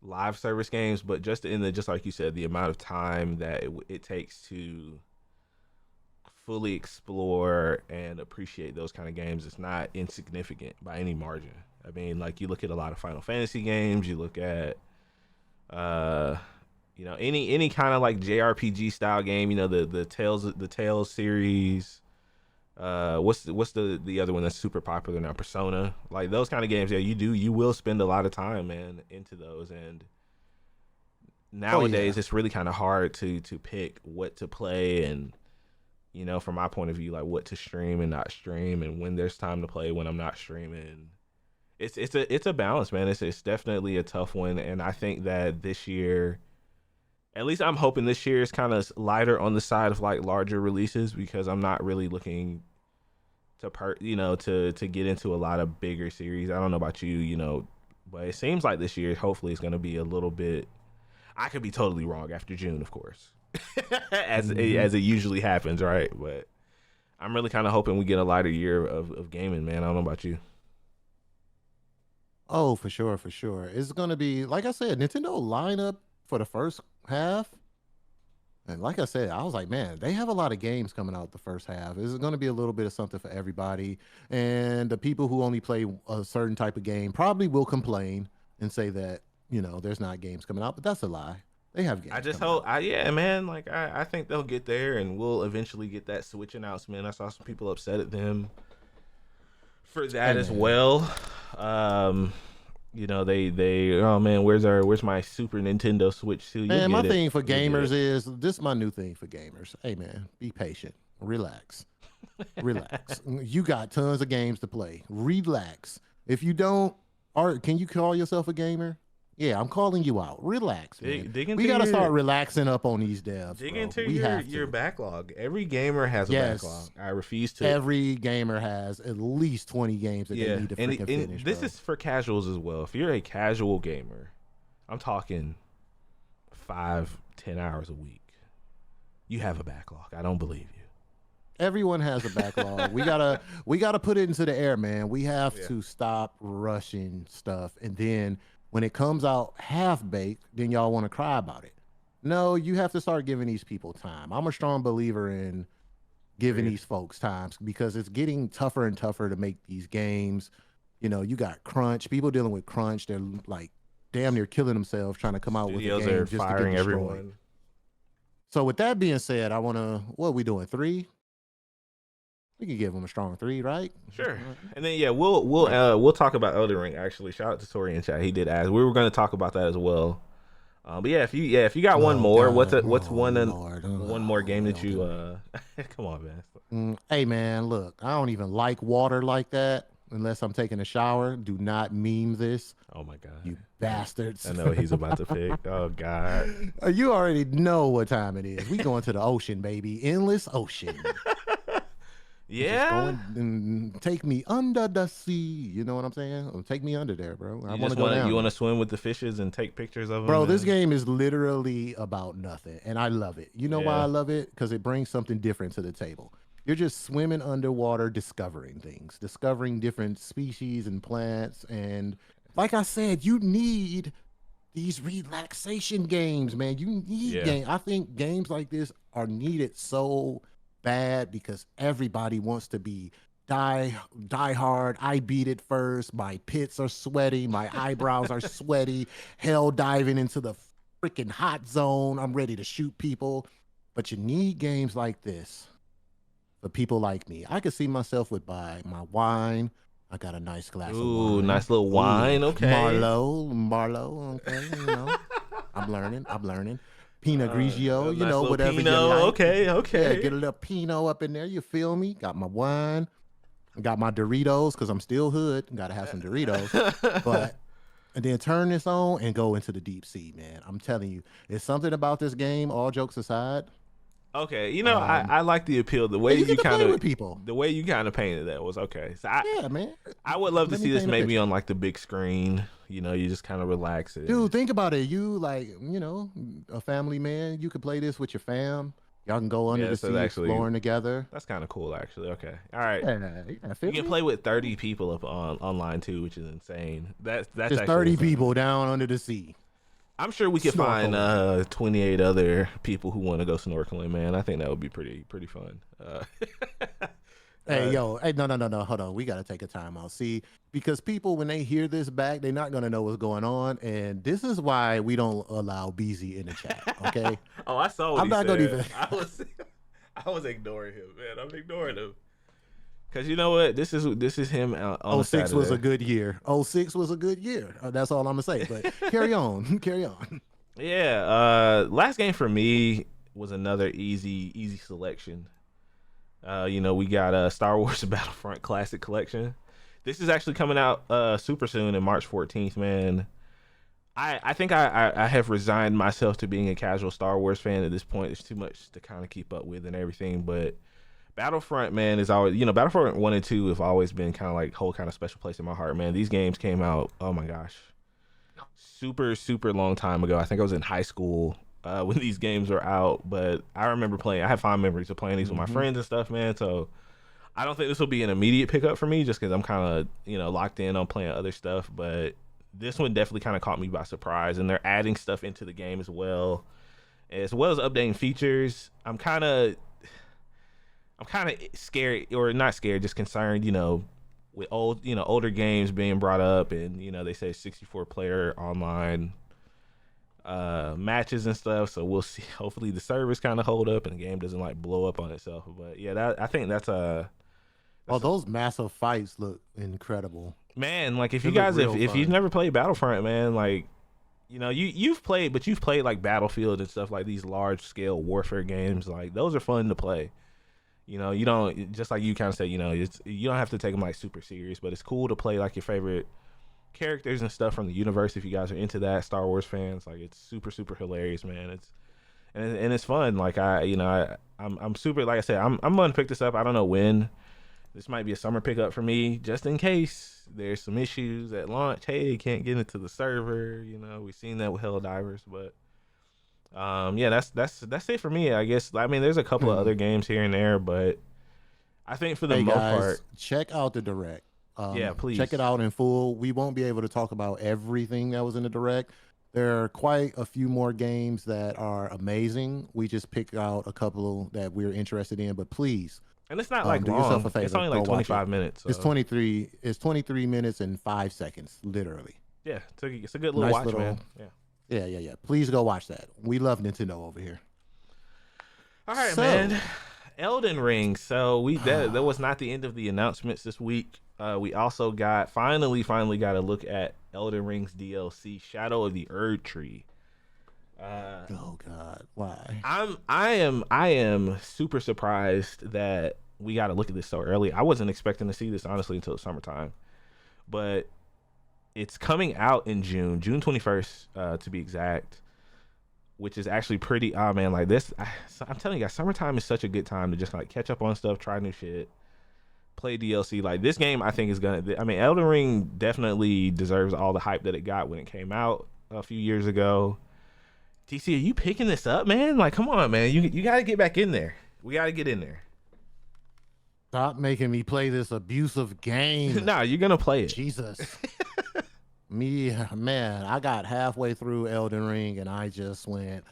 live service games, but just in the just like you said, the amount of time that it takes to fully explore and appreciate those kind of games is not insignificant by any margin. I mean, like you look at a lot of Final Fantasy games, you look at uh any kind of like JRPG style game, the Tales series. What's the other one that's super popular now? Persona. Like those kind of games, yeah, you will spend a lot of time, man, into those. And Oh yeah. nowadays, it's really kind of hard to pick what to play, and from my point of view, like what to stream and not stream, and when there's time to play, when I'm not streaming. It's a balance, man. It's definitely a tough one, and I think that this year, at least I'm hoping this year is kind of lighter on the side of like larger releases because I'm not really looking to get into a lot of bigger series. I don't know about you, but it seems like this year, hopefully, it's going to be a little bit. I could be totally wrong after June, of course, as it usually happens, right? But I'm really kind of hoping we get a lighter year of gaming, man. I don't know about you. Oh, for sure, for sure. It's gonna be like I said, Nintendo lineup for the first half. And like I said, I was like, man, they have a lot of games coming out the first half. It's going to be a little bit of something for everybody. And the people who only play a certain type of game probably will complain and say that, there's not games coming out, but that's a lie. They have games I just coming hope, out. yeah, man. Like I think they'll get there, and we'll eventually get that Switch announcement. I saw some people upset at them for that Hey, as man. well. They oh man, where's my Super Nintendo Switch too? You'll Man, my get it. thing for You'll get gamers it. is this is my new thing for gamers. Hey, man, be patient. Relax. Relax. You got tons of games to play. Relax. If you don't, can you call yourself a gamer? Yeah, I'm calling you out. Relax, man. Dig We into got to your start relaxing up on these devs, dig bro. into We have your to. backlog. Every gamer has a backlog. Yes, I refuse to. every gamer has at least 20 games that they Yeah, need to and freaking and finish, this bro. is for casuals as well. If you're a casual gamer, I'm talking 5-10 hours a week. You have a backlog. I don't believe you. Everyone has a backlog. We gotta put it into the air, man. We have Yeah. to stop rushing stuff, and then when it comes out half baked, then y'all want to cry about it. No, you have to start giving these people time. I'm a strong believer in giving Agreed. these folks times because it's getting tougher and tougher to make these games. You got crunch, people dealing with crunch. They're like damn near killing themselves trying to come out with a Studios are game just to get firing destroyed. everyone. So with that being said, I want to, what are we doing? Three? We can give them a strong three, right? Sure. All And then yeah, we'll right. we'll talk about Elden Ring actually. Shout out to Tori in chat. He did ask. We were going to talk about that as well. But if you got one Oh more, God. what's Oh one Lord. one more game that you Elden Ring. come on, man. Hey man, look, I don't even like water like that unless I'm taking a shower. Do not meme this, Oh my god. you I, bastards. I know what he's about to pick. Oh god. You already know what time it is. We going to the ocean, baby. Endless ocean. Just Yeah. going and take me under the sea. You know what I'm saying? Take me under there, bro. I You want to just go want to down you want to there. swim with the fishes and take pictures of them Bro, this and game is literally about nothing, and I love it. You know why I yeah. love it? Because it brings something different to the table. You're just swimming underwater, discovering things, discovering different species and plants. And like I said, you need these relaxation games, man. You need Yeah. game. I think games like this are needed so bad because everybody wants to be die hard. I beat it first. My pits are sweaty. My eyebrows are sweaty. Hell diving into the freaking hot zone. I'm ready to shoot people. But you need games like this for people like me. I could see myself with my wine. I got a nice glass of Ooh, wine. nice little Ooh, wine. Okay. Marlowe. Okay, I'm learning. I'm learning. Pinot A Grigio, nice little whatever Pinot. you like. Okay. Yeah, Okay. get a little Pinot up in there. You feel me? Got my wine. Got my Doritos because I'm still hood. Got to have some Doritos. But and then turn this on and go into the deep sea, man. I'm telling you, it's something about this game. All jokes aside, Okay, um, I like the appeal. and you get to play with people. The way you kind of painted that was okay. So Yeah, man. I would love to Let me see this paint a maybe picture. on like the big screen. You just kind of relax it. Dude, think about it. You like, a family man. You could play this with your fam. Y'all can go under Yeah, the so sea actually exploring together. that's kind of cool actually. Okay, all right. Yeah, You feel can me? play with 30 people up on online too, which is insane. That's Just actually 30 insane. people down under the sea I'm sure we could find snorkeling. 28 other people who want to go snorkeling. Man, I think that would be pretty fun. Hey, Uh, yo, hey, no, hold on. We got to take a time out. See, because people, when they hear this back, they're not going to know what's going on. And this is why we don't allow BZ in the chat, okay? oh, I saw what I'm he not going to said. even. I was ignoring him, man. I'm ignoring him because you know what? This is him out on a '06 was a Saturday. good year. '06 was a good year. That's all I'm going to say. But carry on. Carry on. Yeah. Last game for me was another easy selection. We got Star Wars Battlefront Classic Collection. This is actually coming out super soon in March 14th, man. I think I have resigned myself to being a casual Star Wars fan at this point. There's too much to kind of keep up with and everything. But Battlefront, man, is always, Battlefront 1 and 2 have always been kind of like whole kind of special place in my heart, man. These games came out, oh my gosh, super, super long time ago. I think I was in high school when these games were out, but I remember playing, I have fond memories of playing these with my Hmm. friends and stuff, man. So I don't think this will be an immediate pickup for me just because I'm kind of, locked in on playing other stuff, but this one definitely kind of caught me by surprise, and they're adding stuff into the game as well as updating features. I'm kind of scared, or not scared, just concerned, with older games being brought up, and they say 64 player online matches and stuff. So we'll see. Hopefully the servers kind of hold up and the game doesn't like blow up on itself. But yeah, I think Oh, that's a those massive fights look incredible. man. Like if They you look guys real if you've fun. never played Battlefront, man, like you've played, but you've played like Battlefield and stuff, like these large scale warfare games. Like those are fun to play. You don't, just like you kind of said, you don't have to take them like super serious, but it's cool to play like your favorite characters and stuff from the universe if you guys are into that. Star Wars fans, like it's super super hilarious, man. And it's fun. Like I'm super, like I said, I'm gonna pick this up. I don't know when. This might be a summer pickup for me, just in case there's some issues at launch. Hey, can't get into the server. We've seen that with Helldivers, but yeah, that's it for me. I guess. I mean, there's a couple of other games here and there, but I think for the Hey most part, guys, check out the direct. yeah, Check it please. out in full. We won't be able to talk about everything that was in the direct. There are quite a few more games that are amazing. We just picked out a couple that we're interested in, but please, And it's not like do yourself a long. It's favor, only go like watch it. 25 minutes. It's So 23. It's 23 minutes and 5 seconds, literally. yeah, it's a good little Nice watch, little. man. Yeah. Yeah, yeah, yeah. Please go watch that. We love Nintendo over here. All right, man. So, Elden Ring. So that was not the end of the announcements this week. We also finally got a look at Elden Ring's DLC, Shadow of the Erd Tree. Uh, oh God, why? I am super surprised that we got to look at this so early. I wasn't expecting to see this honestly until summertime, but it's coming out in June 21st, to be exact, which is actually pretty. Oh man, like this, I'm telling you guys, summertime is such a good time to just like catch up on stuff, try new shit, play DLC. Like this game, I think is gonna. I mean, Elden Ring definitely deserves all the hype that it got when it came out a few years ago. TC, are you picking this up, man? Like, come on, man. You got to get back in there. We got to get in there. Stop making me play this abusive game. Nah, you're gonna play it. Jesus. Me, man, I got halfway through Elden Ring and I just went.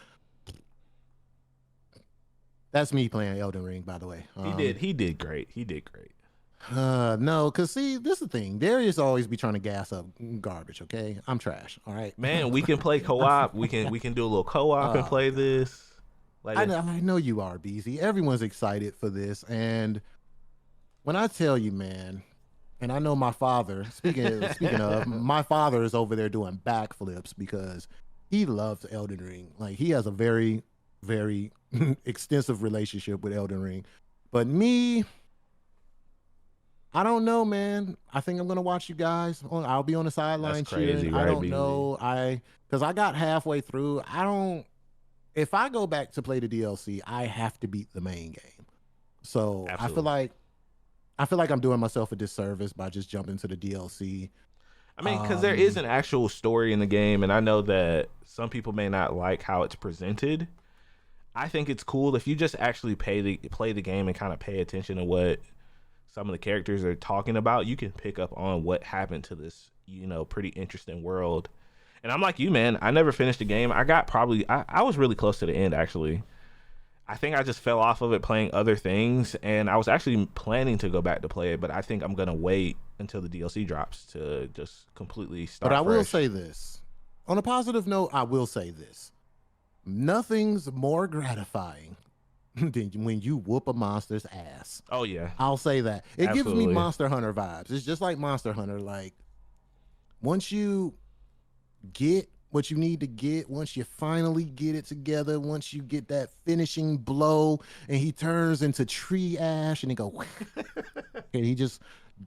That's me playing Elden Ring, by the way. He did great. He did great. No, cause see, this is the thing. Darius always be trying to gas up garbage. Okay, I'm trash. All right, Man, we can play co-op. We can do a little co-op and Oh play God, this. Like, I know you are, BZ. Everyone's excited for this, and when I tell you, man, and I know my father. Speaking of, my father is over there doing backflips because he loves Elden Ring. Like he has a very, very extensive relationship with Elden Ring. But me, I don't know, man. I think I'm gonna watch you guys. I'll be on the that's sideline crazy, cheering. I right, don't BZ? know. Because I got halfway through. I don't. If I go back to play the DLC, I have to beat the main game. So Absolutely. I feel like I'm doing myself a disservice by just jumping to the DLC. I mean, because there is Um, an actual story in the game, and I know that some people may not like how it's presented. I think it's cool if you just actually play the game and kind of pay attention to what some of the characters are talking about. You can pick up on what happened to this, pretty interesting world. And I'm like you, man. I never finished the game. I was really close to the end, actually. I think I just fell off of it playing other things, and I was actually planning to go back to play it, but I think I'm gonna wait until the DLC drops to just completely but start I will fresh. say this. On a positive note, I will say this. Nothing's more gratifying than when you whoop a monster's ass. Oh yeah, I'll say that. It gives me absolutely. Monster Hunter vibes. It's just like Monster Hunter. Like once you get what you need to get, once you finally get it together, once you get that finishing blow, and he turns into tree ash, and he go, and he just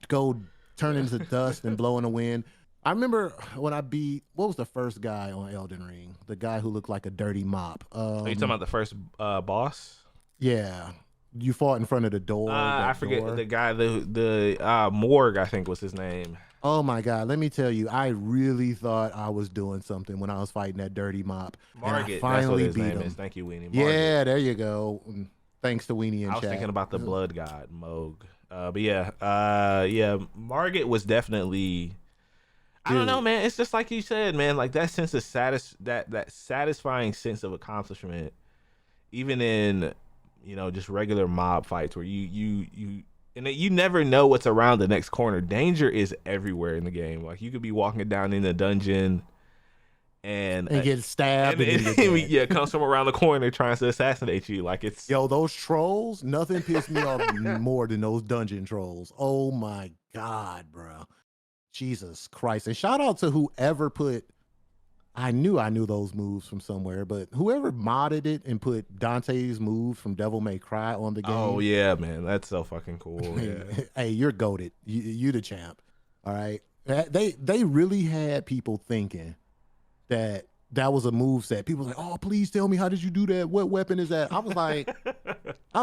go turn into dust and blow in the wind. I remember when I beat what was the first guy on Elden Ring, the guy who looked like a dirty mop. Are you talking about the first boss? Yeah, You fought in front of the door, I that forget the door. guy, the Morg, I think was his name. Oh my God, let me tell you, I really thought I was doing something when I was fighting that dirty mop, and I Margit, that's what finally his beat name is. him. Thank you, Weenie. Margit. Yeah, there you go. Thanks to Weenie in I was thinking chat. about the blood god Moog. But yeah, yeah, Margit was definitely. I don't know, Dude, man. It's just like you said, man. Like that sense of that satisfying sense of accomplishment, even in just regular mob fights where and you never know what's around the next corner. Danger is everywhere in the game. Like you could be walking down in the dungeon and and get stabbed and then you're dead. yeah, comes from around the corner trying to assassinate you. Like it's Yo, those trolls, nothing pissed me off more than those dungeon trolls. Oh my God, bro. Jesus Christ. And shout out to whoever put, I knew those moves from somewhere, but whoever modded it and put Dante's moves from Devil May Cry on the oh game, yeah, man, that's so fucking cool. Yeah. hey, you're goated. You the champ. All right. They really had people thinking that that was a move set. People was like, oh, please tell me, how did you do that? What weapon is that? I was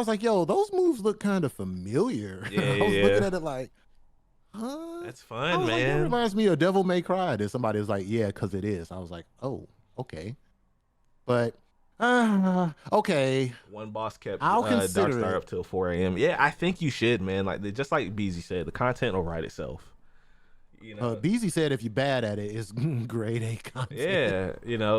like, yo, those moves look kind of familiar. Yeah, I was looking yeah. at it like, huh? That's I fun, was like, that man. reminds me of Devil May Cry. Then somebody was like, yeah, because it is. I was like, oh, okay. But okay, One boss kept I'll Dark consider Star it. up till 4 a.m. Yeah, I think you should, man. Like just like Beezy said, the content will write itself. You know. Beezy said if you're bad at it, it's grade A content. Yeah,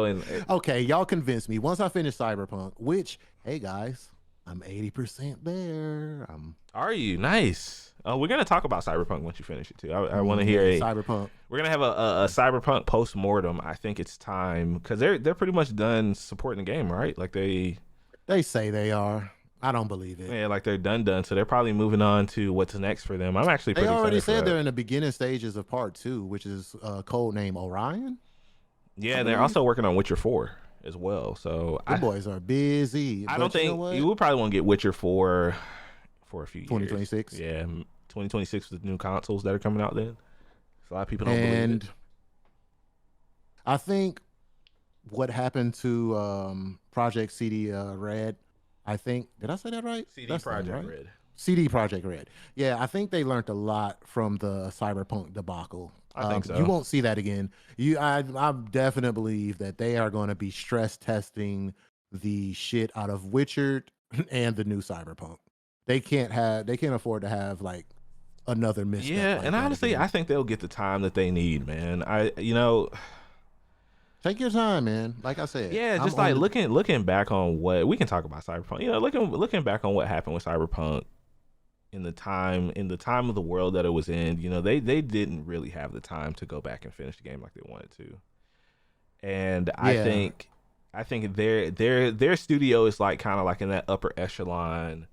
and Okay, y'all convinced me. Once I finish Cyberpunk, which, hey guys, I'm 80% there. are you nice? We're gonna talk about Cyberpunk once you finish it too. I want to hear a. Cyberpunk. We're gonna have a Cyberpunk post mortem. I think it's time because they're pretty much done supporting the game, right? Like They say they are. I don't believe it. yeah, like they're done. So they're probably moving on to what's next for them. I'm actually They pretty already excited for said that. they're in the beginning stages of part 2, which is code name Orion. Yeah, I and they're believe. also working on Witcher 4 as well. So The boys are busy. I don't But you know think what? you will probably want to get Witcher 4 for a few years. 2026. Yeah, 2026 with the new consoles that are coming out then. So a lot of people don't believe it. And I think what happened to Project CD Red, I think, did I say that right? CD That's the name, Project right? Red. CD Project Red. Yeah, I think they learned a lot from the Cyberpunk debacle. I think so. You won't see that again. I definitely believe that they are going to be stress testing the shit out of Witcher and the new Cyberpunk. They can't afford to have like another misstep. Yeah, like and that honestly, again. I think they'll get the time that they need, man. Take your time, man. Like I said, Yeah, I'm just on like the looking back on what we can talk about Cyberpunk. Looking back on what happened with Cyberpunk in the time of the world that it was in. They didn't really have the time to go back and finish the game like they wanted to. And yeah. I think their studio is like kind of like in that upper echelon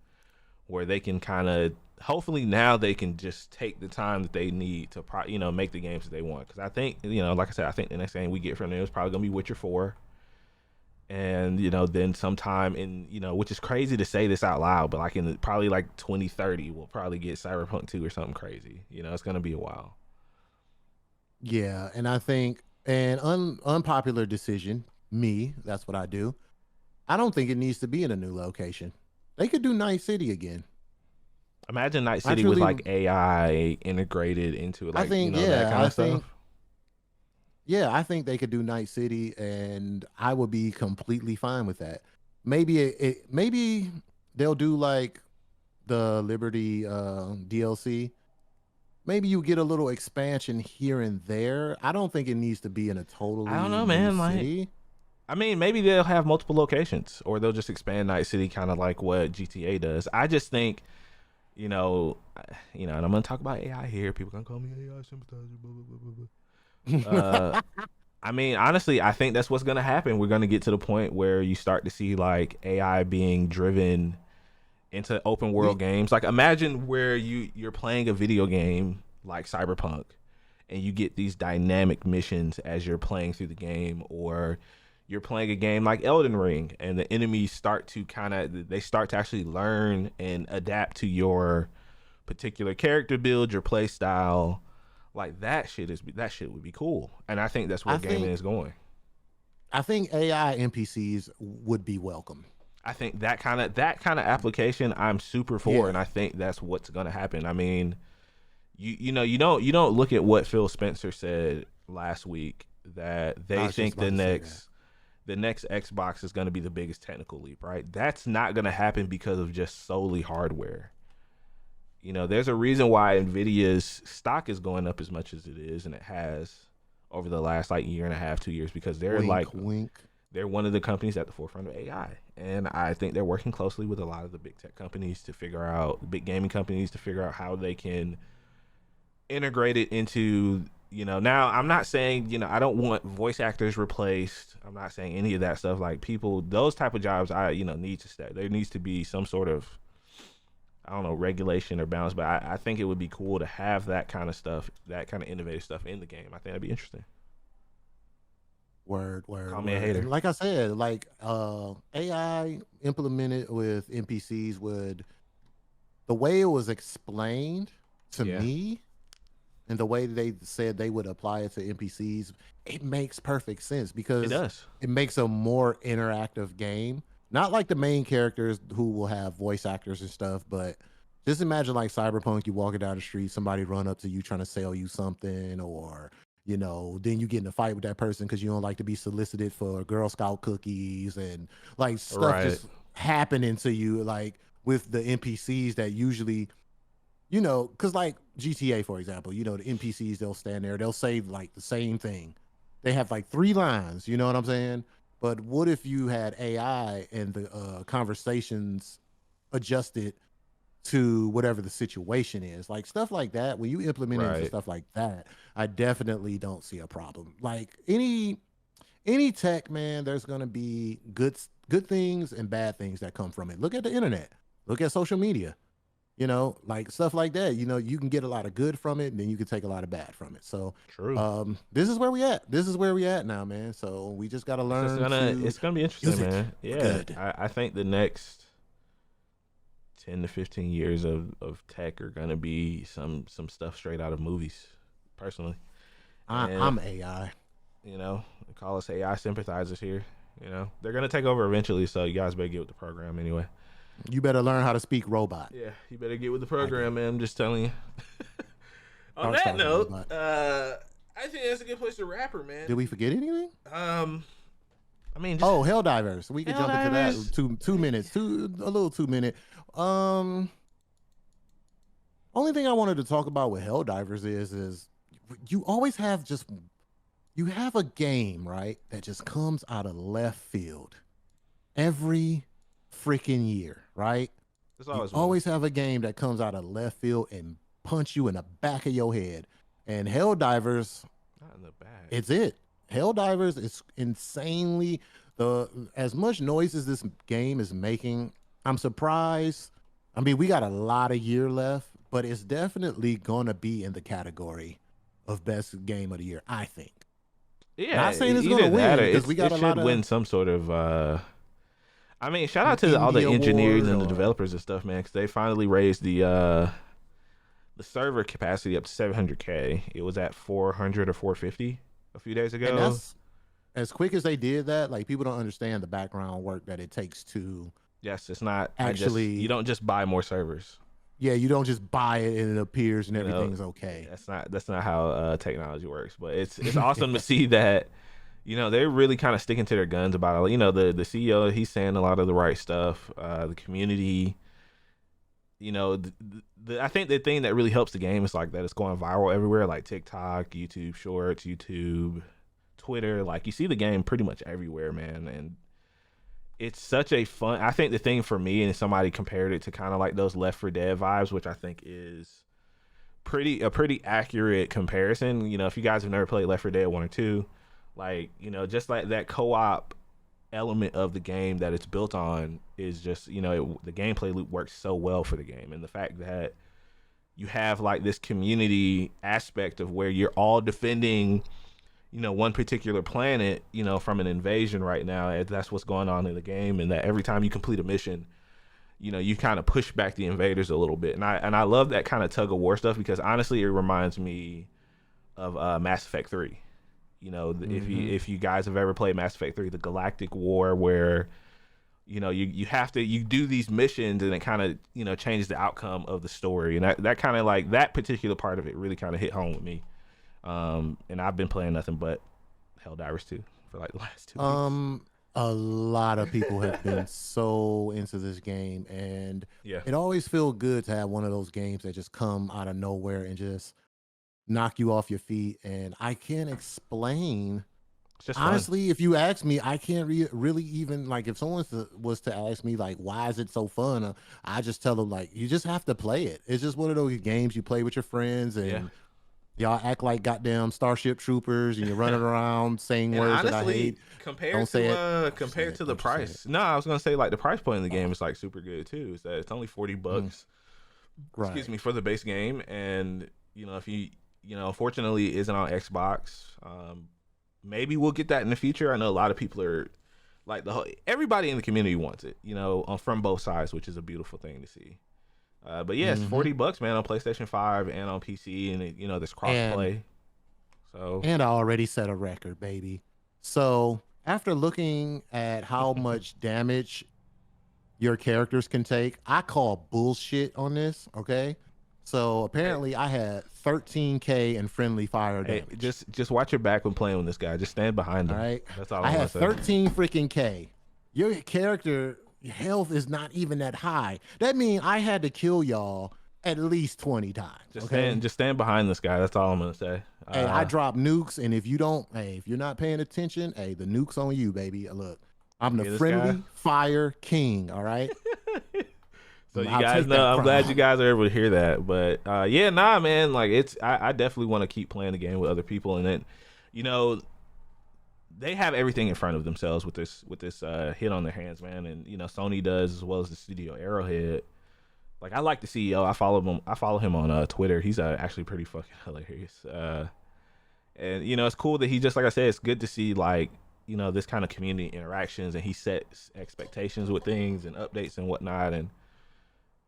where they can kind of hopefully now they can just take the time that they need to make the games that they want. Because I think like I said, I think the next game we get from them is probably gonna be Witcher 4. And then sometime in which is crazy to say this out loud, but like in probably like 2030 we'll probably get Cyberpunk 2 or something crazy. It's gonna be a while. Yeah, and I think an unpopular decision, that's what I do. I don't think it needs to be in a new location. They could do Night City again. Imagine Night I City with truly, like AI integrated into it, I like think, that yeah, kind of stuff. I think they could do Night City, and I would be completely fine with that. Maybe they'll do like the Liberty DLC. Maybe you get a little expansion here and there. I don't think it needs to be in a I don't totally know, new man. Like, city. I mean, maybe they'll have multiple locations, or they'll just expand Night City, kind of like what GTA does. I just think, and I'm gonna talk about AI here. People gonna call me AI sympathizer. Blah blah blah blah blah. I mean, honestly, I think that's what's gonna happen. We're gonna get to the point where you start to see like AI being driven into open we world games. Like, imagine where you're playing a video game like Cyberpunk, and you get these dynamic missions as you're playing through the game, or you're playing a game like Elden Ring, and the enemies start to actually learn and adapt to your particular character build, your play style. Like that shit would be cool, and I think that's where I gaming think is going. I think AI NPCs would be welcome. I think that kind of application I'm super for, Yeah. and I think that's what's gonna happen. I mean, you don't look at what Phil Spencer said last week that I they was just think about to say that. the next Xbox is gonna be the biggest technical leap, right? That's not gonna happen because of just solely hardware. There's a reason why Nvidia's stock is going up as much as it is, and it has over the last like year and a half, 2 years, because Wink, wink. they're one of the companies at the forefront of AI. And I think they're working closely with a lot of the big tech companies to figure out, the big gaming companies to figure out how they can integrate it into, now I'm not saying, I don't want voice actors replaced. I'm not saying any of that stuff. Like people, those type of jobs, need to stay. There needs to be some sort of, I don't know, regulation or balance, but I think it would be cool to have that kind of stuff, that kind of innovative stuff in the game. I think that'd be interesting. Word, Call word, me a word. hater. And like I said, like AI implemented with NPCs the way it was explained to Yeah, me and the way they said they would apply it to NPCs, it makes perfect sense it because does. it makes a more interactive game. Not like the main characters who will have voice actors and stuff, but just imagine like Cyberpunk, you walking down the street, somebody run up to you trying to sell you something, or then you get in a fight with that person because you don't like to be solicited for Girl Scout cookies and like stuff Right, just happening to you, like with the NPCs that usually because like GTA, for example, the NPCs, they'll stand there, they'll say like the same thing. They have like three lines, you know what I'm saying? But what if you had AI and the conversations adjusted to whatever the situation is? Like stuff like that, when you implement it into right. stuff like that, I definitely don't see a problem. Like any tech, man, there's gonna be good things and bad things that come from it. Look at the internet. Look at social media, like stuff like that. You can get a lot of good from it, and then you can take a lot of bad from it. So, True. this is where we at. This is where we at now, man. So we just got to It's just learn gonna to it's gonna be use interesting, it man. for Yeah, good. I think the next 10 to 15 years of tech are gonna be some stuff straight out of movies, personally. And I'm AI. they call us AI sympathizers here. They're gonna take over eventually, so you guys better get with the program anyway. You better learn how to speak robot. Yeah, you better get with the I do. program, man. I'm just telling you. On I'll that start a note, robot. I think that's a good place to wrap her, man. Did we forget anything? I mean, just Oh, Helldivers. We could jump into that. Helldivers. 2 minutes. A little 2 minute. Um, Only thing I wanted to talk about with Helldivers is you always have you have a game, right, that just comes out of left field every freaking year, right? there's You always one. always have a game that comes out of left field and punch you in the back of your head. And Helldivers, Not in the back. it's it. Helldivers is insanely the as much noise as this game is making. I'm surprised. I mean, we got a lot of year left, but it's definitely gonna be in the category of best game of the year, I think. Yeah, Not saying it's either gonna that or win because we got it a should lot of win some sort of. I mean, shout out to all the indie engineers award and the or developers and stuff, man, because they finally raised the server capacity up to 700K. It was at 400 or 450 a few days and ago. that's as quick as they did that, like people don't understand the background work that it takes to Yes, it's not. You actually, don't just buy more servers. yeah, you don't just buy it and it appears and You know, everything's okay. that's not how technology works. But it's awesome to see that they're really kind of sticking to their guns about it. The CEO, he's saying a lot of the right stuff. The community, I think the thing that really helps the game is like that it's going viral everywhere, like TikTok, YouTube Shorts, YouTube, Twitter. Like you see the game pretty much everywhere, man. And it's such a fun. I think the thing for me, and somebody compared it to kind of like those Left 4 Dead vibes, which I think is pretty accurate comparison. If you guys have never played Left 4 Dead 1 or 2, like just like that co-op element of the game that it's built on is just the gameplay loop works so well for the game, and the fact that you have like this community aspect of where you're all defending one particular planet from an invasion right now, and that's what's going on in the game, and that every time you complete a mission you kind of push back the invaders a little bit, and I love that kind of tug of war stuff, because honestly it reminds me of Mass Effect 3. If Hmm. you guys have ever played Mass Effect 3, the Galactic War, where you have to you do these missions and it kind of changes the outcome of the story, and that kind of like that particular part of it really kind of hit home with me. And I've been playing nothing but Helldivers 2 for like the last 2 weeks. A lot of people have been so into this game, and Yeah, it always feels good to have one of those games that just come out of nowhere and just knock you off your feet. And I can't explain. it's just fun. Honestly, if you ask me, I can't really even like if someone was to ask me like why is it so fun, I just tell them like you just have to play it. It's just one of those games you play with your friends Yeah. and y'all act like goddamn Starship Troopers and you're running around saying And words that I honestly, hate. compared Don't say it. to Don't say compared it. to the Don't you say it. price, no, I was gonna say like the price point in the game is like super good too. Is that it's only $40, Right. excuse me, for the base game, and if unfortunately it isn't on Xbox. Maybe we'll get that in the future. I know a lot of people are like everybody in the community wants it, from both sides, which is a beautiful thing to see. But yeah, it's $40, man, on PlayStation 5 and on PC, and there's crossplay. So And I already set a record, baby. So after looking at how much damage your characters can take, I call bullshit on this. Okay. So apparently I had 13K in friendly fire hey, damage. just watch your back when playing with this guy. Just stand behind All him. right. That's all I I'm gonna had say. 13 freaking K. Your character health is not even that high. That means I had to kill y'all at least 20 times. Just stand behind this guy. That's all I'm gonna say. Hey, I drop nukes, and if you're not paying attention, hey, the nuke's on you, baby. Look, I'm the friendly fire king. All right. So you guys know, I'm glad you guys are able to hear that. But yeah, nah, man, like I definitely want to keep playing the game with other people, and then, they have everything in front of themselves with this hit on their hands, man, and Sony does, as well as the studio Arrowhead. Like, I like the CEO. I follow him on Twitter. He's actually pretty fucking hilarious. And it's cool that he, just like I said, it's good to see like this kind of community interactions, and he sets expectations with things and updates and whatnot, and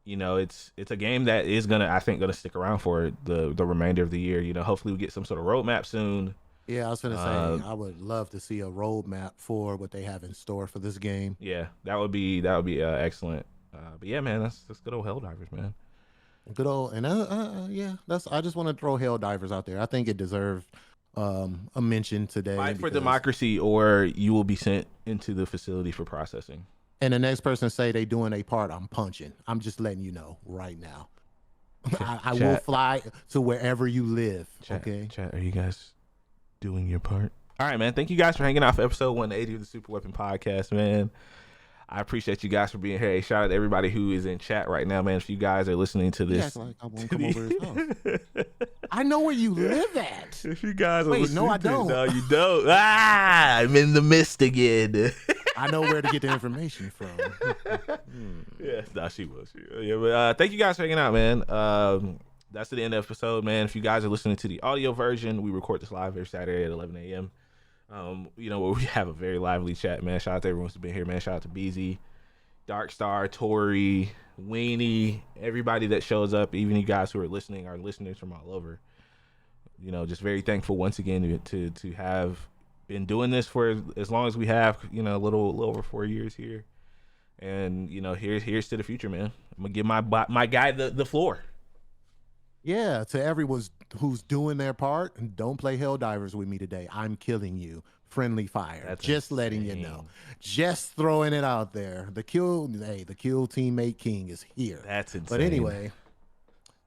it's a game that is I think gonna stick around for the remainder of the year. Hopefully we get some sort of roadmap soon. Yeah, I was gonna say I would love to see a roadmap for what they have in store for this game. Yeah, that would be excellent. But yeah, man, that's good old Helldivers, man. Good old, and yeah, I just want to throw Helldivers out there. I think it deserved a mention today. Fight for democracy, or you will be sent into the facility for processing. And the next person say they doing a part, I'm punching. I'm just letting you know right now. I will fly to wherever you live. Okay, chat. Are you guys doing your part? All right, man. Thank you guys for hanging out for episode 180 of the Super Weapon Podcast, man. I appreciate you guys for being here. Hey, shout out to everybody who is in chat right now, man. If you guys are listening to this, like I won't come over his house. I know where you live at. If you guys are listening, no, I don't. No, you don't. I'm in the mist again. I know where to get the information from. Yeah, nah, she will. Yeah, but thank you guys for hanging out, man. That's the end of the episode, man. If you guys are listening to the audio version, we record this live every Saturday at 11 a.m. Where we have a very lively chat, man. Shout out to everyone who's been here, man. Shout out to BZ, Darkstar, Tori, Weenie, everybody that shows up, even you guys who are listening, our listeners from all over. Just very thankful once again to have been doing this for as long as we have, a little over 4 years here. And, here's to the future, man. I'm going to give my guy the floor. Yeah, to everyone who's doing their part, don't play Helldivers with me today. I'm killing you. Friendly fire. That's just letting you know. Just throwing it out there. The kill teammate king is here. That's insane. But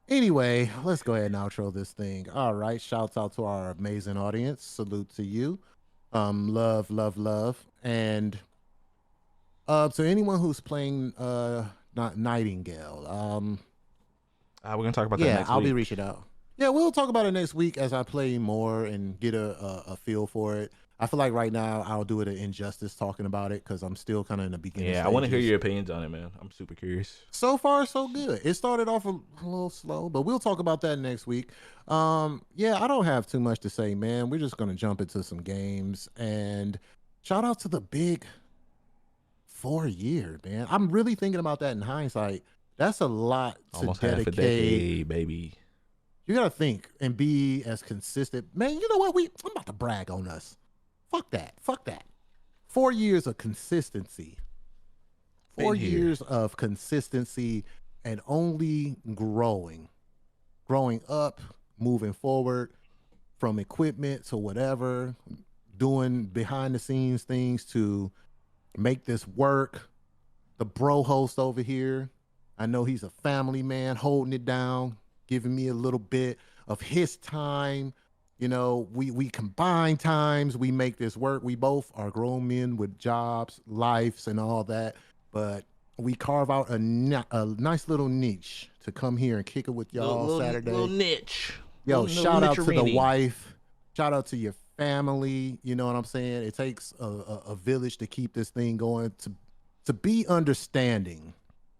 anyway, let's go ahead and outro this thing. All right, shouts out to our amazing audience. Salute to you. Love. And to anyone who's playing not Nightingale, we're gonna talk about that next week. I'll be reaching out. Yeah, we'll talk about it next week as I play more and get a feel for it. I feel like right now I'll do it an injustice talking about it because I'm still kind of in the beginning. Yeah, I want to hear your opinions on it, man. I'm super curious. So far, so good. It started off a little slow, but we'll talk about that next week. Yeah, I don't have too much to say, man. We're just gonna jump into some games and shout out to the big 4 year, man. I'm really thinking about that in hindsight. That's a lot to almost dedicate, half a decade, baby. You gotta think and be as consistent. Man, you know what? I'm about to brag on us. Fuck that. 4 years of consistency. four Been here. years of consistency and only growing up, moving forward from equipment to whatever, doing behind the scenes things to make this work. The bro host over here, I know he's a family man holding it down, giving me a little bit of his time. You know, we combine times, we make this work. We both are grown men with jobs, lives, and all that, but we carve out a nice little niche to come here and kick it with y'all Little Saturday. niche. Yo, shout out to the nicherini. wife. Shout out to your family. You know what I'm saying? It takes a village to keep this thing going, to be understanding,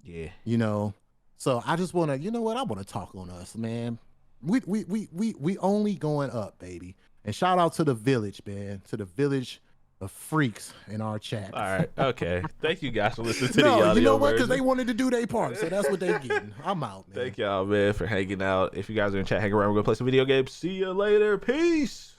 Yeah. you know. So I just want to, you know what? I want to talk on us, man. We only going up, baby. And shout out to the village, man. To the village of freaks in our chat. All right. Okay. Thank you guys for listening to the No, audio you know what? Because version. they wanted to do their part, so that's what they getting. I'm out, man. Thank y'all, man, for hanging out. If you guys are in chat, hang around. We're gonna play some video games. See you later. Peace.